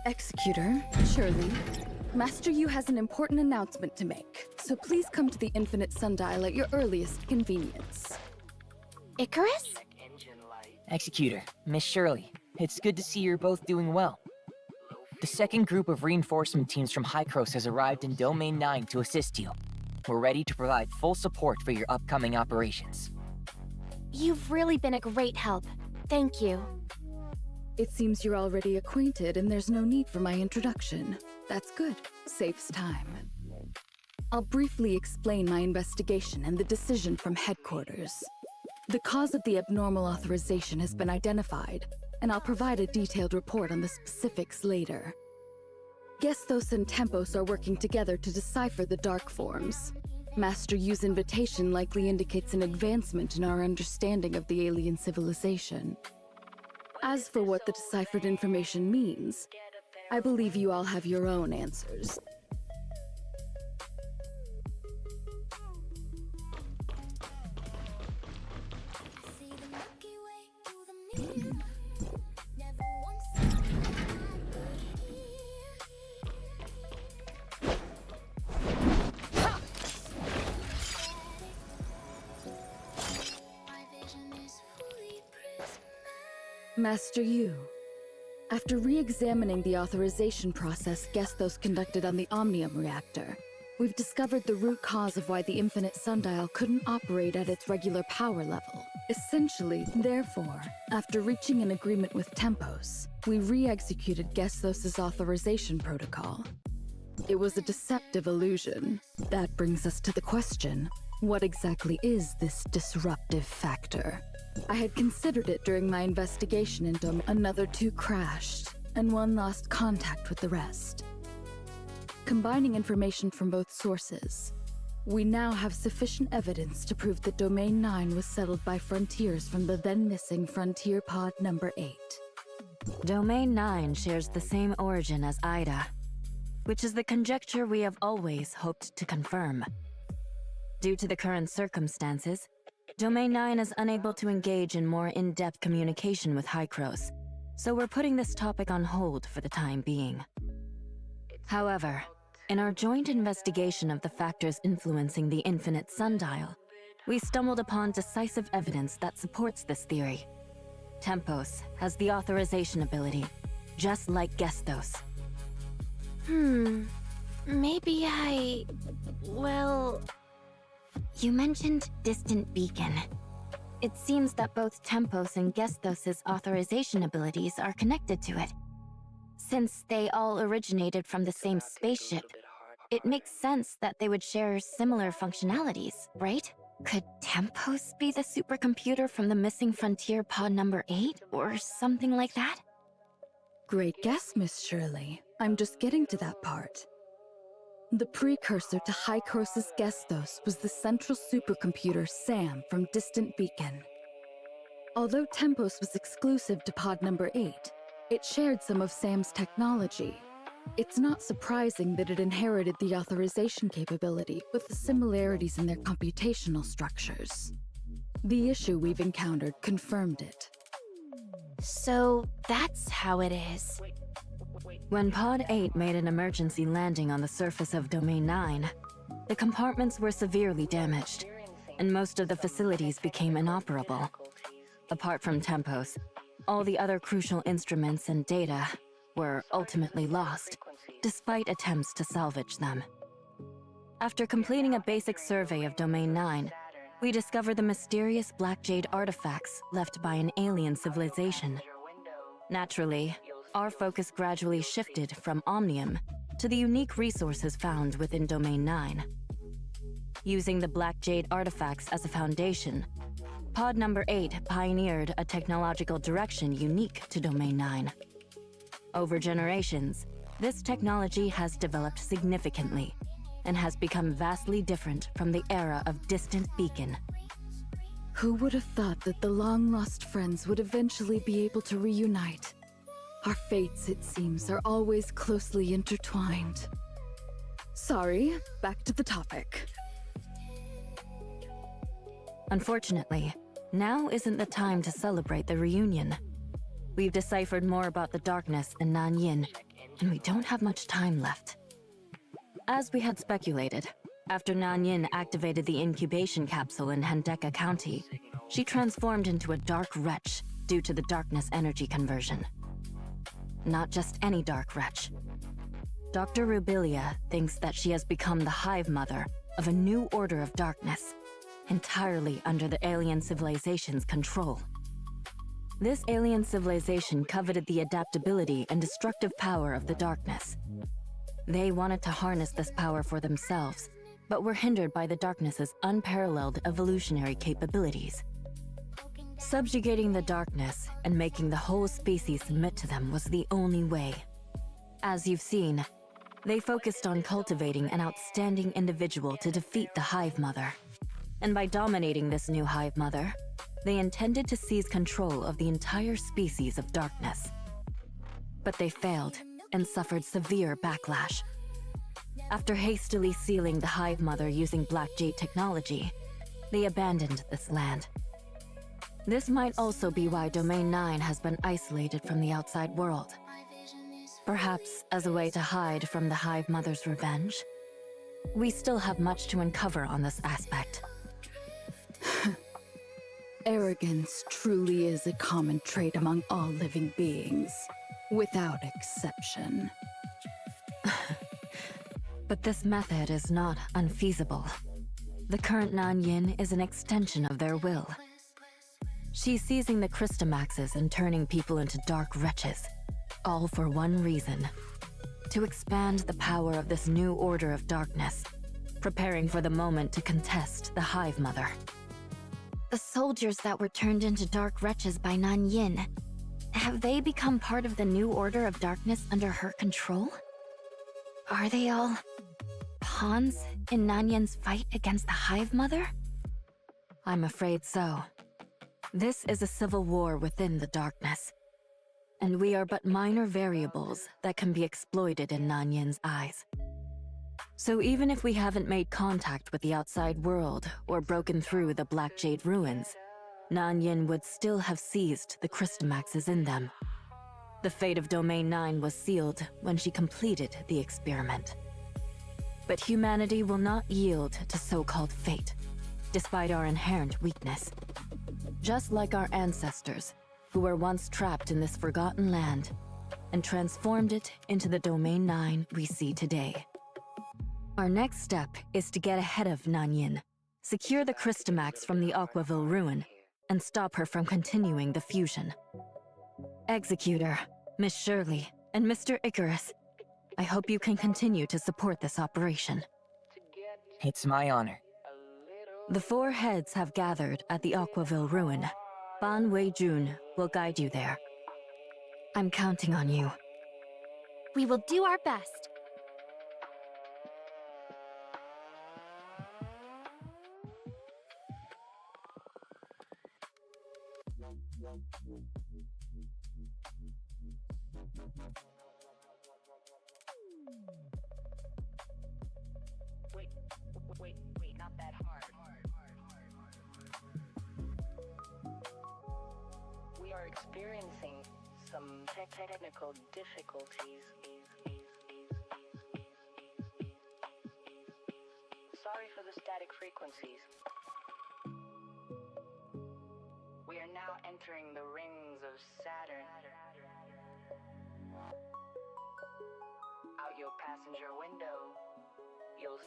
Executor, Shirley, Master Yu has an important announcement to make, so please come to the Infinite Sundial at your earliest convenience. Icarus? Executor, Miss Shirley, it's good to see you're both doing well. The second group of reinforcement teams from Hykros has arrived in Domain 9 to assist you. We're ready to provide full support for your upcoming operations. You've really been a great help. Thank you. It seems you're already acquainted and there's no need for my introduction. That's good. Saves time. I'll briefly explain my investigation and the decision from headquarters. The cause of the abnormal authorization has been identified, and I'll provide a detailed report on the specifics later. Gesthos and Tempos are working together to decipher the Dark Forms. Master Yu's invitation likely indicates an advancement in our understanding of the alien civilization. As for what the deciphered information means, I believe you all have your own answers. Master Yu, after re-examining the authorization process Gesthos conducted on the Omnium reactor, we've discovered the root cause of why the Infinite Sundial couldn't operate at its regular power level. Essentially, therefore, after reaching an agreement with Tempos, we re-executed Gesthos' authorization protocol. It was a deceptive illusion. That brings us to the question, what exactly is this disruptive factor? I had considered it during my investigation into another two crashed, and one lost contact with the rest. Combining information from both sources, we now have sufficient evidence to prove that Domain 9 was settled by Frontiers from the then-missing Frontier Pod number 8. Domain 9 shares the same origin as Ida, which is the conjecture we have always hoped to confirm. Due to the current circumstances, Domain 9 is unable to engage in more in-depth communication with Hykros, so we're putting this topic on hold for the time being. However, in our joint investigation of the factors influencing the Infinite Sundial, we stumbled upon decisive evidence that supports this theory. Tempos has the authorization ability, just like Gesthos. Maybe well... You mentioned Distant Beacon. It seems that both Tempos and Gesthos' authorization abilities are connected to it. Since they all originated from the same spaceship, it makes sense that they would share similar functionalities, right? Could Tempos be the supercomputer from the missing Frontier Pod number 8, or something like that? Great guess, Miss Shirley. I'm just getting to that part. The precursor to Hycrosis Gestos was the central supercomputer SAM from Distant Beacon. Although Tempos was exclusive to Pod number 8, it shared some of SAM's technology. It's not surprising that it inherited the authorization capability with the similarities in their computational structures. The issue we've encountered confirmed it. So that's how it is. When Pod 8 made an emergency landing on the surface of Domain 9, the compartments were severely damaged, and most of the facilities became inoperable. Apart from Tempos, all the other crucial instruments and data were ultimately lost, despite attempts to salvage them. After completing a basic survey of Domain 9, we discovered the mysterious Black Jade artifacts left by an alien civilization. Naturally, our focus gradually shifted from Omnium to the unique resources found within Domain 9. Using the Black Jade artifacts as a foundation, Pod number 8 pioneered a technological direction unique to Domain 9. Over generations, this technology has developed significantly and has become vastly different from the era of Distant Beacon. Who would have thought that the long-lost friends would eventually be able to reunite? Our fates, it seems, are always closely intertwined. Sorry, back to the topic. Unfortunately, now isn't the time to celebrate the reunion. We've deciphered more about the darkness and Nanyin, and we don't have much time left. As we had speculated, after Nanyin activated the incubation capsule in Hendeka County, she transformed into a dark wretch due to the darkness energy conversion. Not just any dark wretch. Dr. Rubilia thinks that she has become the hive mother of a new order of darkness, entirely under the alien civilization's control. This alien civilization coveted the adaptability and destructive power of the darkness. They wanted to harness this power for themselves, but were hindered by the darkness's unparalleled evolutionary capabilities. Subjugating the darkness and making the whole species submit to them was the only way. As you've seen, they focused on cultivating an outstanding individual to defeat the Hive Mother. And by dominating this new Hive Mother, they intended to seize control of the entire species of darkness. But they failed and suffered severe backlash. After hastily sealing the Hive Mother using Black Jade technology, they abandoned this land. This might also be why Domain 9 has been isolated from the outside world. Perhaps as a way to hide from the Hive Mother's revenge? We still have much to uncover on this aspect. Arrogance truly is a common trait among all living beings, without exception. But this method is not unfeasible. The current Nanyin is an extension of their will. She's seizing the Christomaxes and turning people into dark wretches, all for one reason: to expand the power of this new order of darkness, preparing for the moment to contest the Hive Mother. The soldiers that were turned into dark wretches by Nanyin, have they become part of the new order of darkness under her control? Are they all pawns in Nanyin's fight against the Hive Mother? I'm afraid so. This is a civil war within the darkness, and we are but minor variables that can be exploited in Nanyin's eyes. So even if we haven't made contact with the outside world or broken through the Black Jade ruins, Nanyin would still have seized the Christomaxes in them. The fate of Domain 9 was sealed when she completed the experiment. But humanity will not yield to so-called fate, despite our inherent weakness. Just like our ancestors, who were once trapped in this forgotten land and transformed it into the Domain 9 we see today. Our next step is to get ahead of Nanyin, secure the Christomax from the Aquaville ruin, and stop her from continuing the fusion. Executor, Miss Shirley, and Mr. Icarus, I hope you can continue to support this operation. It's my honor. The four heads have gathered at the Aquaville ruin. Ban Wei-jun will guide you there. I'm counting on you. We will do our best. Wait, not that hard. We are experiencing some technical difficulties. Sorry for the static frequencies. We are now entering the rings of Saturn. Out your passenger window, you'll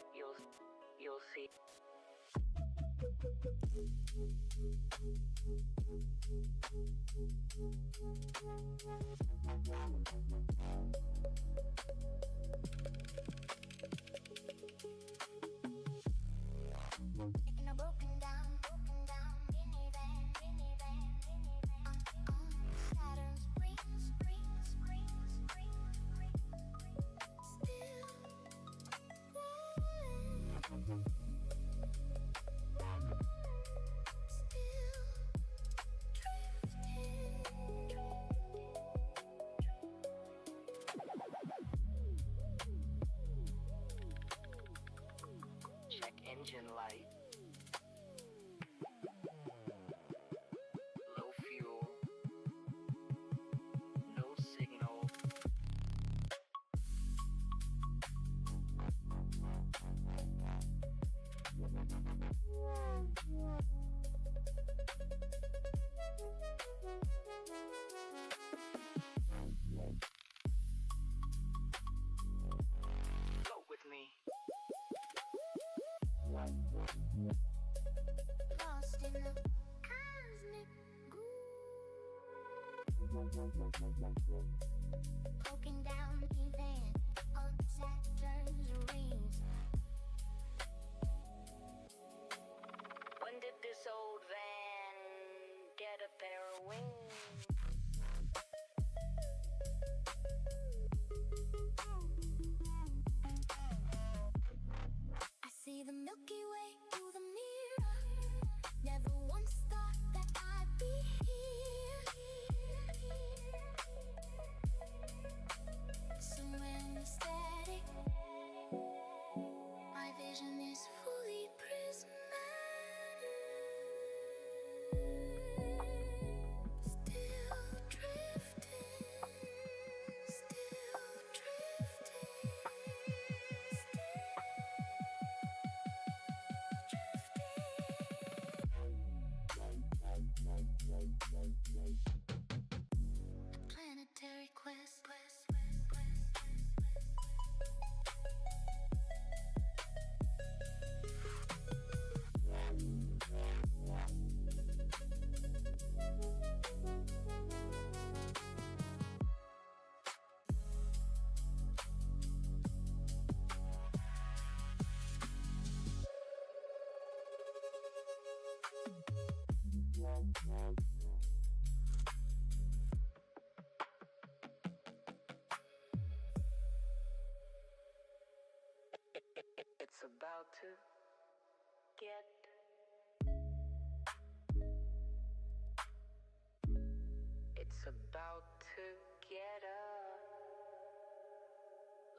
see. In a broken down minivan, on Saturn's rings, still Check engine light. Low fuel. No signal. Float with me. lost in the cosmic goo. Poking down even on Saturn's rings. When did this old van get a pair of wings? I see the Milky Way through the mirror. Never once thought that I'd be here. Somewhere in the static, my vision is fully prismatic. Still drifting, still drifting. Planetary quest. It's about to get. It's about to get a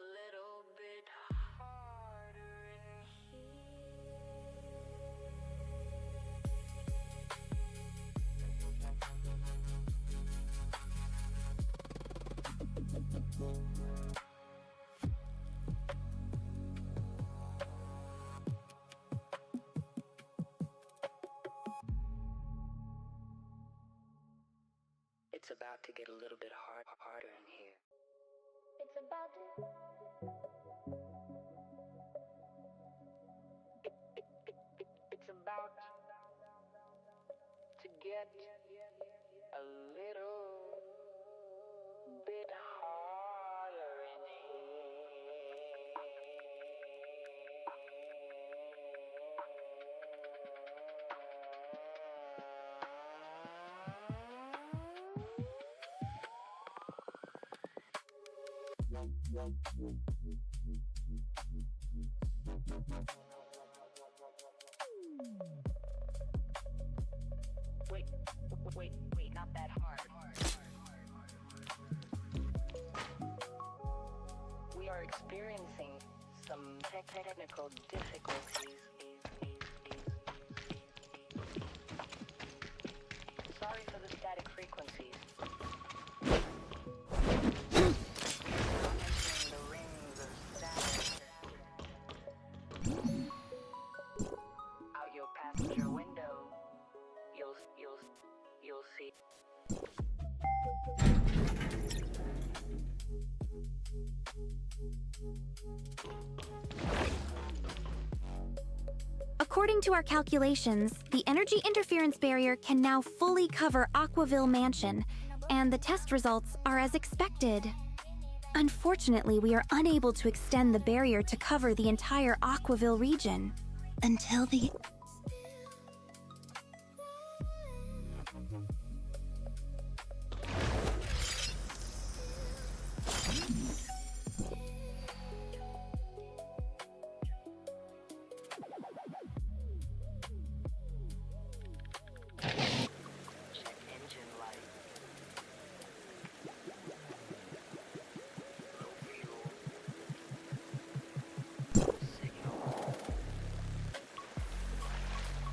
little bit harder in It's about to get a little bit harder in here. It's about to. It's about to get a little bit harder in Wait, not that hard. technical difficulties. Sorry for the static frequencies. Entering the rings of Saturn. Out your passenger window, you'll see. According to our calculations, the energy interference barrier can now fully cover Aquaville Mansion, and the test results are as expected. Unfortunately, we are unable to extend the barrier to cover the entire Aquaville region. Until the...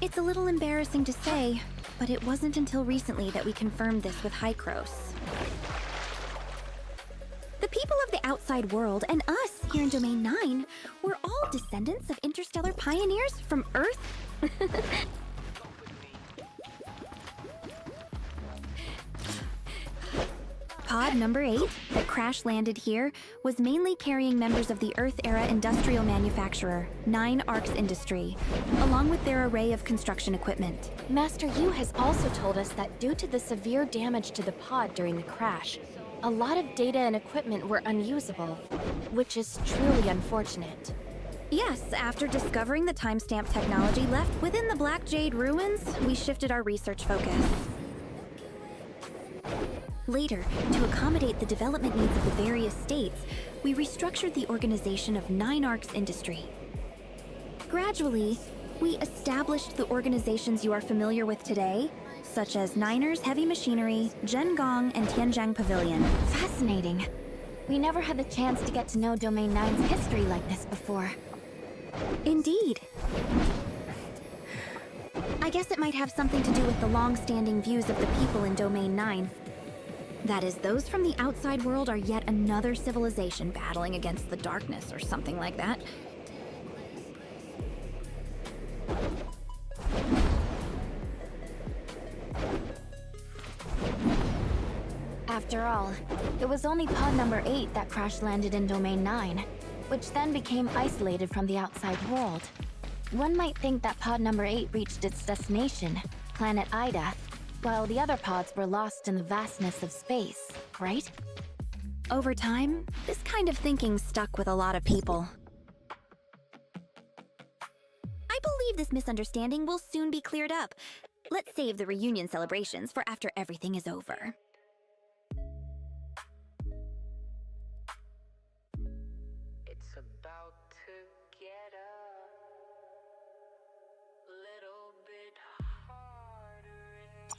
It's a little embarrassing to say, but it wasn't until recently that we confirmed this with Hykros. The people of the outside world and us here in Domain 9 were all descendants of interstellar pioneers from Earth. Pod number 8, that crash-landed here, was mainly carrying members of the Earth-era industrial manufacturer, 9 Arcs Industry, along with their array of construction equipment. Master Yu has also told us that due to the severe damage to the pod during the crash, a lot of data and equipment were unusable, which is truly unfortunate. Yes, after discovering the timestamp technology left within the Black Jade ruins, we shifted our research focus. Later, to accommodate the development needs of the various states, we restructured the organization of 9 Arcs Industry. Gradually, we established the organizations you are familiar with today, such as Niners Heavy Machinery, Zhengong, and Tianjiang Pavilion. Fascinating. We never had the chance to get to know Domain 9's history like this before. Indeed. I guess it might have something to do with the long-standing views of the people in Domain 9. That is, those from the outside world are yet another civilization battling against the darkness or something like that. After all, it was only pod number 8 that crash-landed in Domain 9, which then became isolated from the outside world. One might think that pod number 8 reached its destination, planet Ida, while the other pods were lost in the vastness of space, right? Over time, this kind of thinking stuck with a lot of people. I believe this misunderstanding will soon be cleared up. Let's save the reunion celebrations for after everything is over. It's about to get a little bit harder in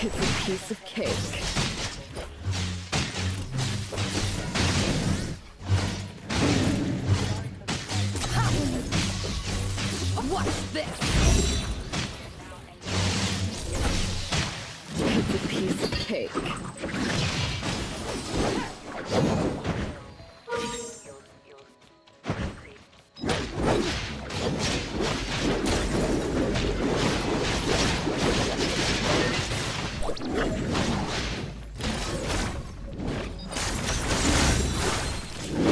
It's a piece of cake. What's this? It's a piece of cake.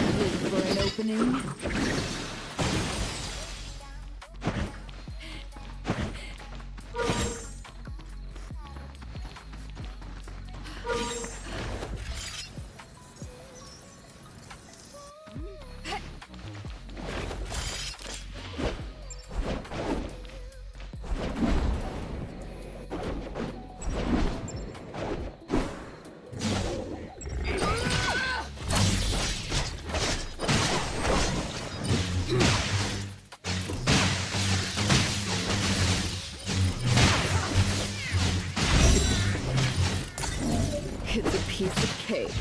Wait for an opening. It's a piece of cake.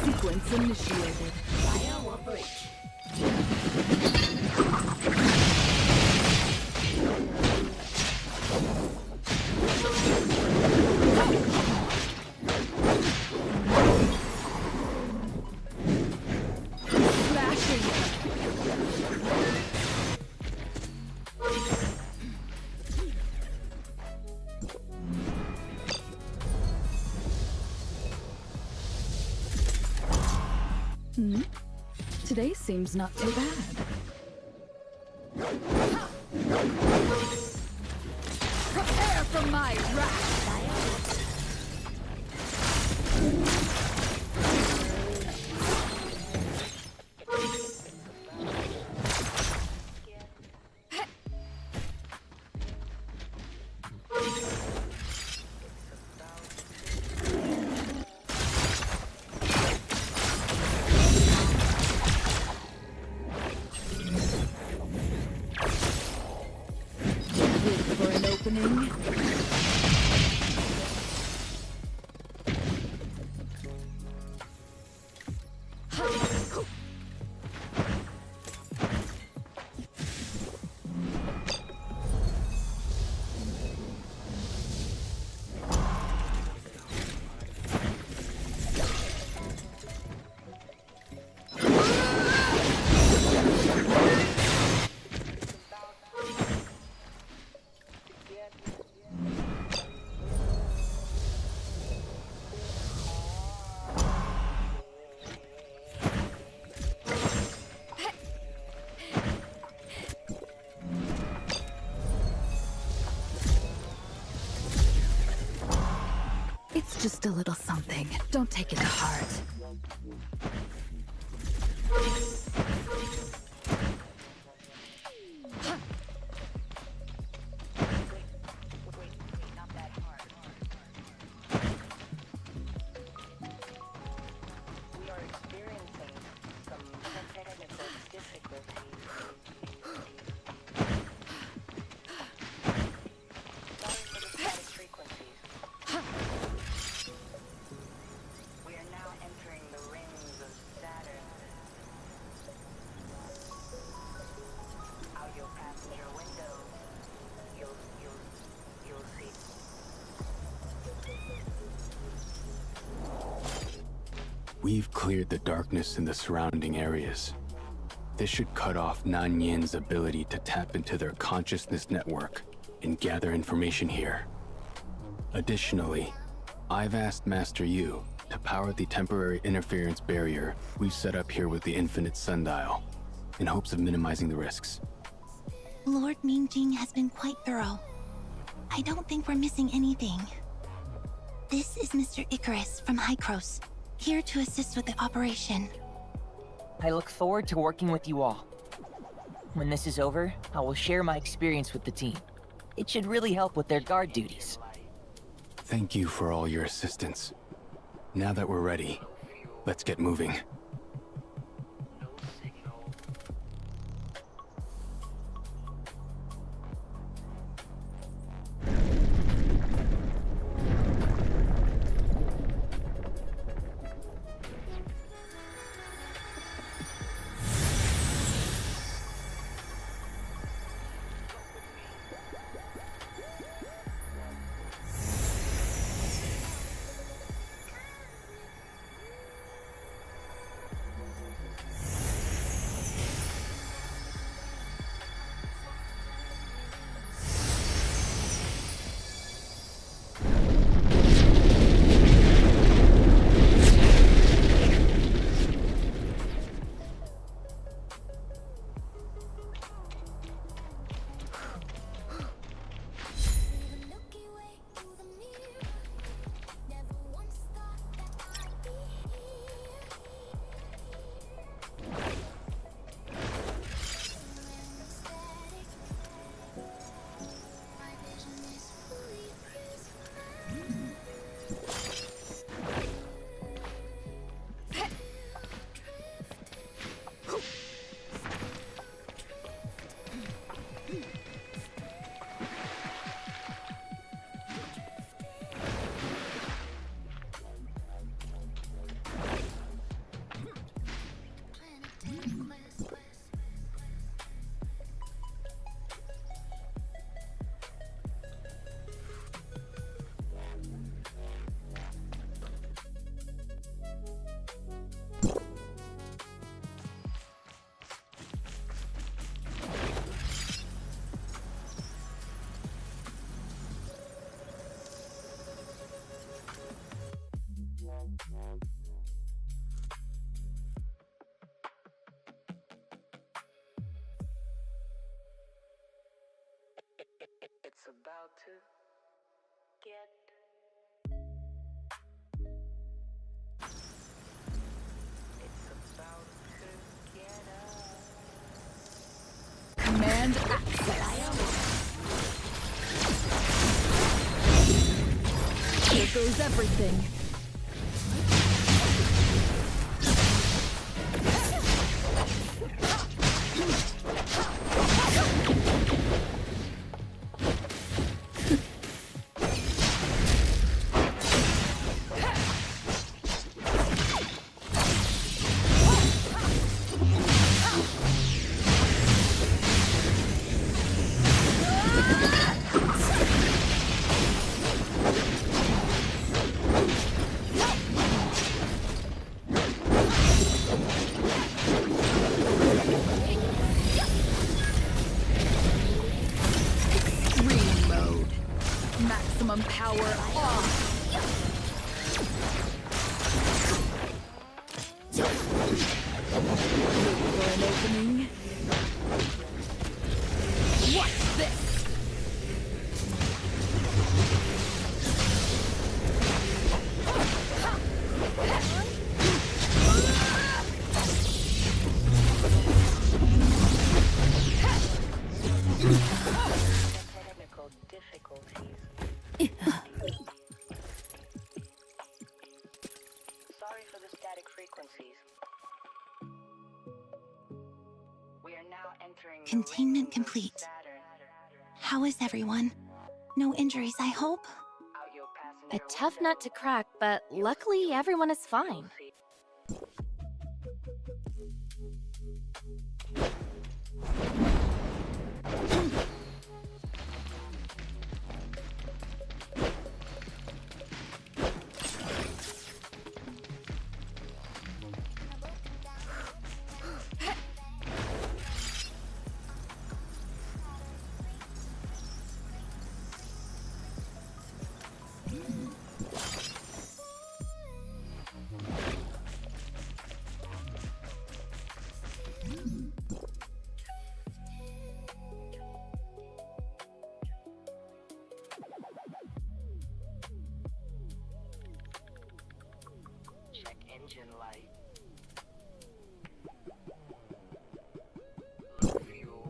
Sequence initiated. Fire will breach. Today seems not too bad. Prepare for my wrath! For an opening. It's just a little something. Don't take it to heart. We are experiencing some technical difficulties. Sorry for the static frequencies. We've cleared the darkness in the surrounding areas. This should cut off Nanyin's ability to tap into their consciousness network and gather information here. Additionally, I've asked Master Yu to power the temporary interference barrier we've set up here with the Infinite Sundial, in hopes of minimizing the risks. Lord Mingjing has been quite thorough. I don't think we're missing anything. This is Mr. Icarus from Hycros, here to assist with the operation. I look forward to working with you all. When this is over, I will share my experience with the team. It should really help with their guard duties. Thank you for all your assistance. Now that we're ready, let's get moving. It's about to get. It's about to get up. Command access. Here goes everything. Maximum power off. For an opening. What's this? Technical difficulties. Sorry for the static frequencies. We are now entering the Containment rings of complete. Saturn. How is everyone? No injuries, I hope? Out your A passenger tough nut to crack, but luckily everyone is fine. engine light. No fuel.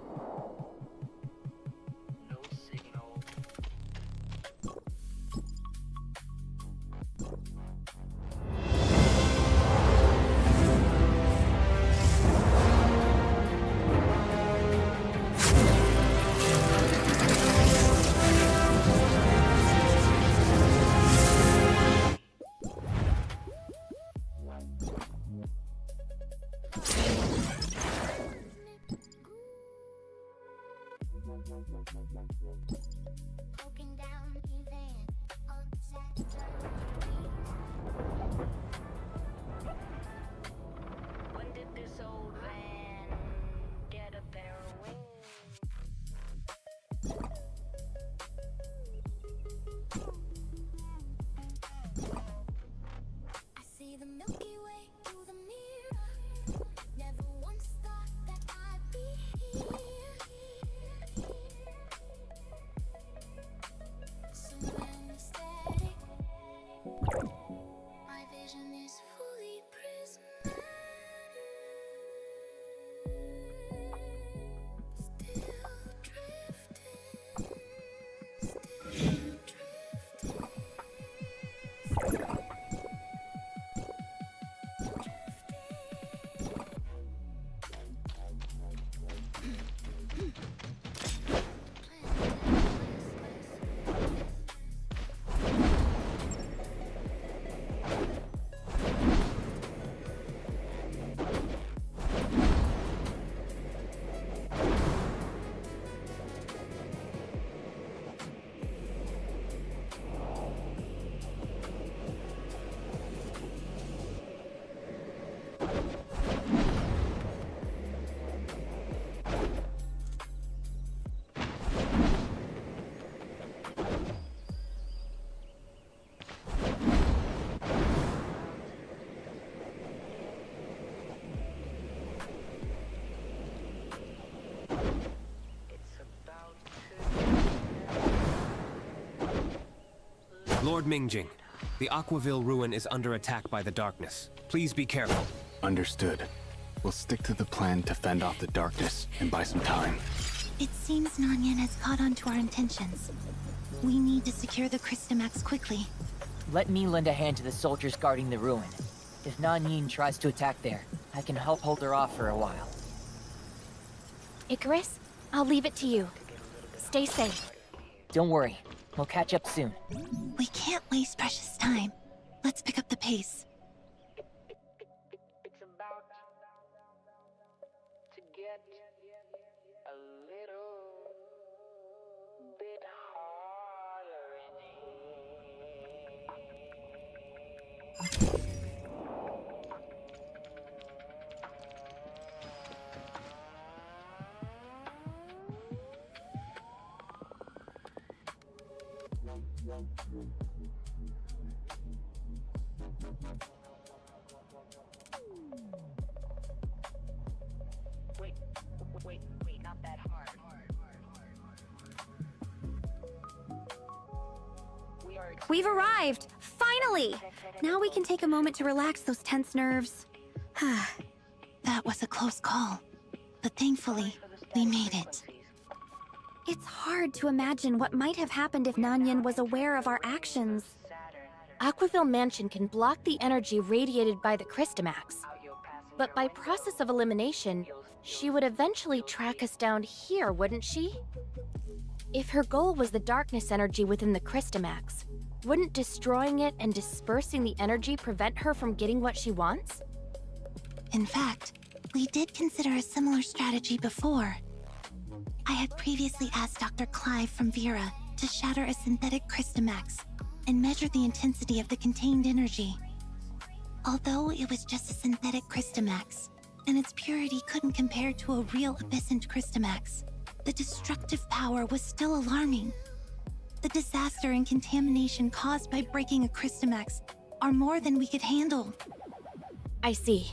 No signal. Poking down even upset. When did this old van get a pair of wings? I see the Milky Way through the mirror. Never once thought that I'd be here. Somewhere static. My vision is fully prismatic. Still drifting. Still drifting. Lord Mingjing, the Aquaville ruin is under attack by the darkness. Please be careful. Understood. We'll stick to the plan to fend off the darkness and buy some time. It seems Nanyan has caught on to our intentions. We need to secure the Crystamax quickly. Let me lend a hand to the soldiers guarding the ruin. If Nanyin tries to attack there, I can help hold her off for a while. Icarus, I'll leave it to you. Stay safe. Don't worry. We'll catch up soon. We can't waste precious time. Let's pick up the pace. It's about to get a little bit harder in here. Wait, not that hard. We've arrived! Finally! Now we can take a moment to relax those tense nerves. That was a close call. But thankfully, we made it. It's hard to imagine what might have happened if Nanyan was aware of our actions. Aquaville Mansion can block the energy radiated by the Crystamax. But by process of elimination, she would eventually track us down here, wouldn't she? If her goal was the darkness energy within the Crystamax, wouldn't destroying it and dispersing the energy prevent her from getting what she wants? In fact, we did consider a similar strategy before. I had previously asked Dr. Clive from Vera to shatter a synthetic Crystamax and measure the intensity of the contained energy. Although it was just a synthetic Crystamax, and its purity couldn't compare to a real Abyssant Crystamax, the destructive power was still alarming. The disaster and contamination caused by breaking a Crystamax are more than we could handle. I see.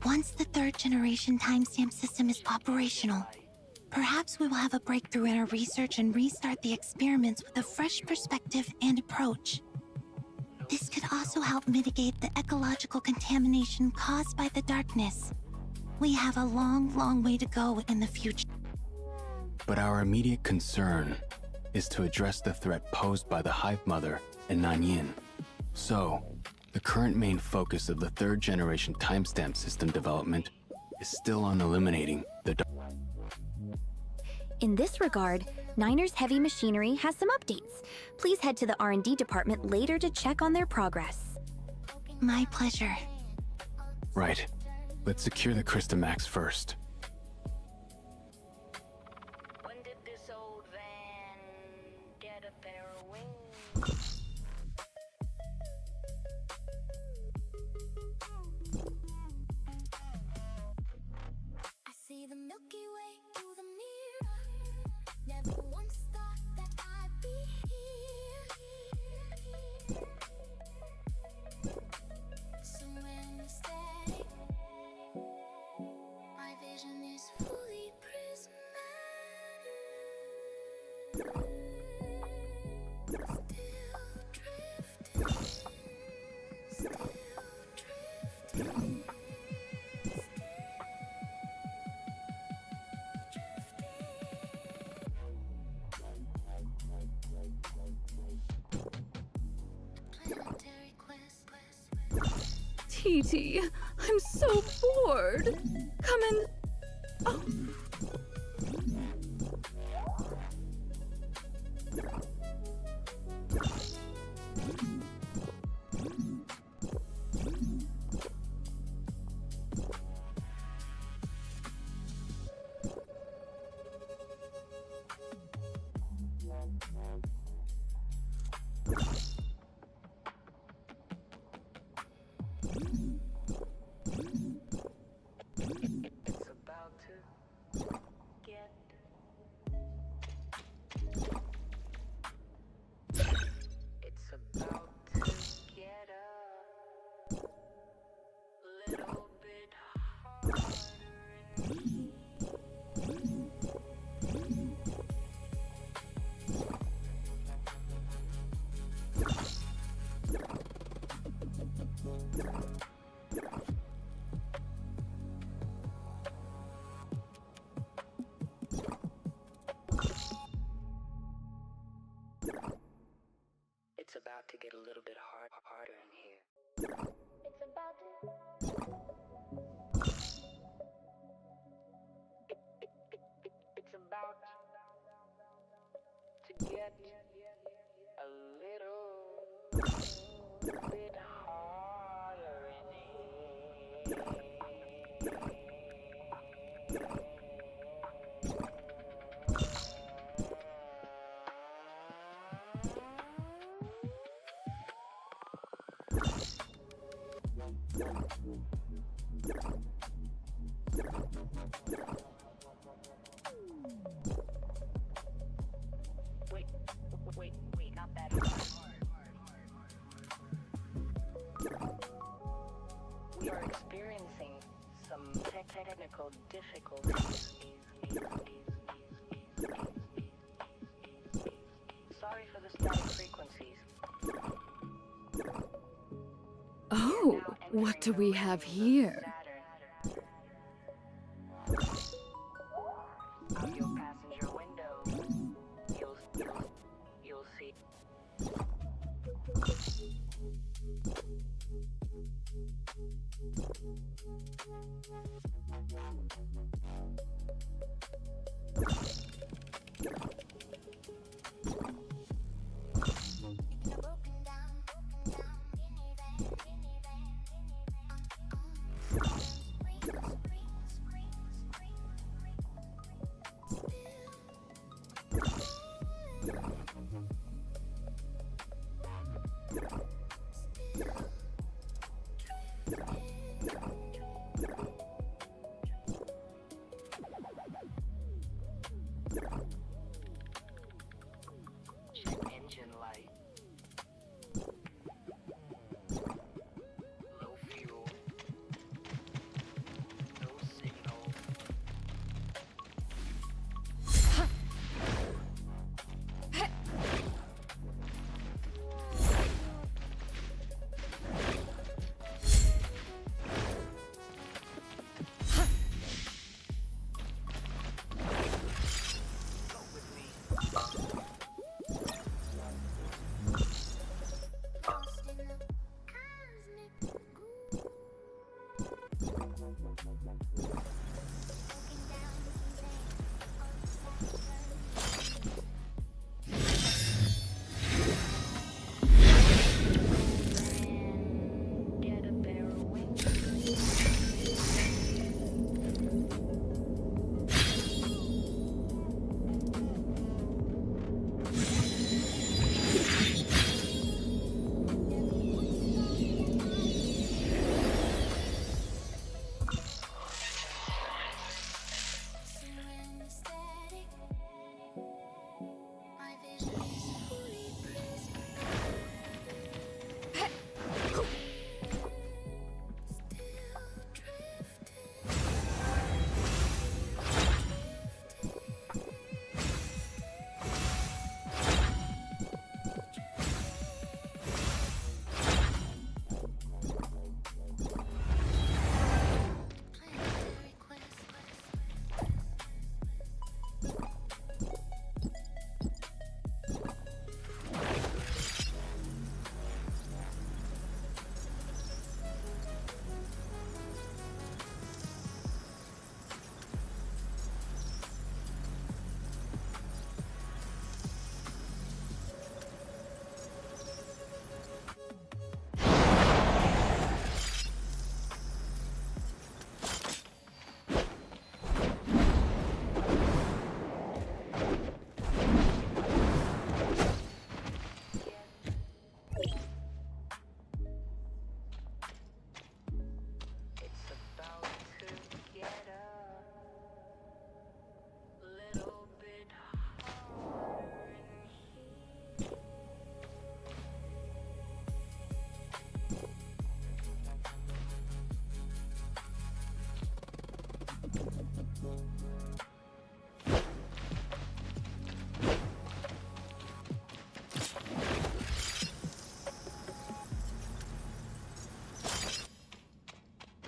Once the third-generation timestamp system is operational, perhaps we will have a breakthrough in our research and restart the experiments with a fresh perspective and approach. This could also also help mitigate the ecological contamination caused by the darkness. We have a long, long way to go in the future. But our immediate concern is to address the threat posed by the Hive Mother and Nanyin. So, the current main focus of the third-generation timestamp system development is still on eliminating the In this regard, Niner's heavy machinery has some updates. Please head to the R&D department later to check on their progress. My pleasure. Right. Let's secure the Crystamax first. When did this old van get a pair of wings? I see the Milky Way through the mirror. Never once thought that I'd be here. Somewhere in the static, my vision is fully prismatic. Still drifting. TT, I'm so bored. Come and... Oh. It's about to get a little bit harder in here. It's about It's about to get a little bit harder in here. Wait, not that hard. We are experiencing some technical difficulties. Sorry for the static frequencies. Oh, what do we have here? Out your passenger window, you'll see.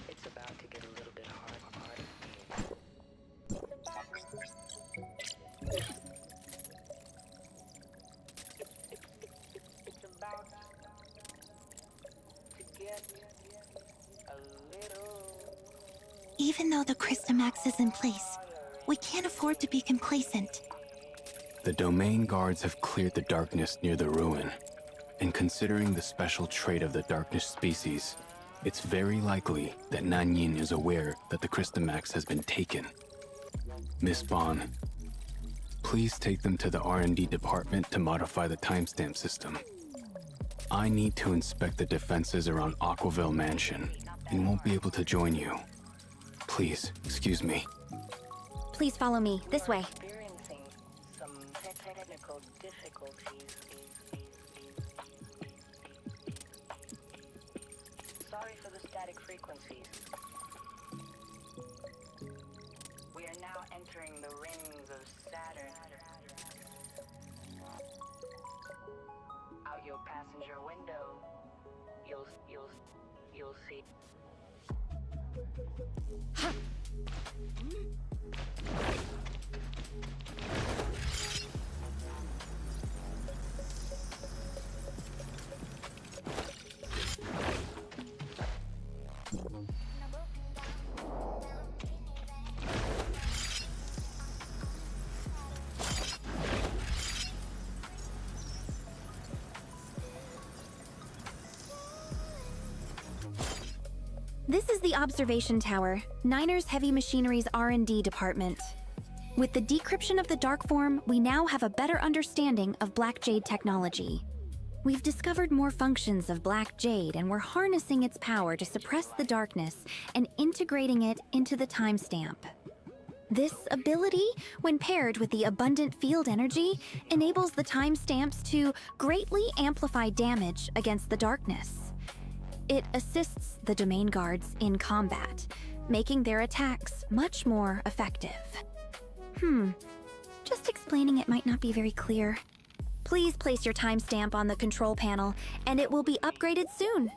It's about to get a little bit hard. It's about to get a little. Even though the Christomax is in place, we can't afford to be complacent. The domain guards have cleared the darkness near the ruin. And considering the special trait of the darkness species, it's very likely that Nanyin is aware that the Christomax has been taken. Miss Bond, please take them to the R&D department to modify the timestamp system. I need to inspect the defenses around Aquaville Mansion and won't be able to join you. Please, excuse me. Please follow me. This way. Experiencing some technical difficulties. Sorry for the static frequencies. We are now entering the rings of Saturn. Out your passenger window, you'll see. This is the observation tower, Niners Heavy Machinery's R&D department. With the decryption of the dark form, we now have a better understanding of Black Jade technology. We've discovered more functions of Black Jade, and we're harnessing its power to suppress the darkness and integrating it into the timestamp. This ability, when paired with the abundant field energy, enables the timestamps to greatly amplify damage against the darkness. It assists the domain guards in combat, making their attacks much more effective. Just explaining it might not be very clear. Please place your timestamp on the control panel, and it will be upgraded soon.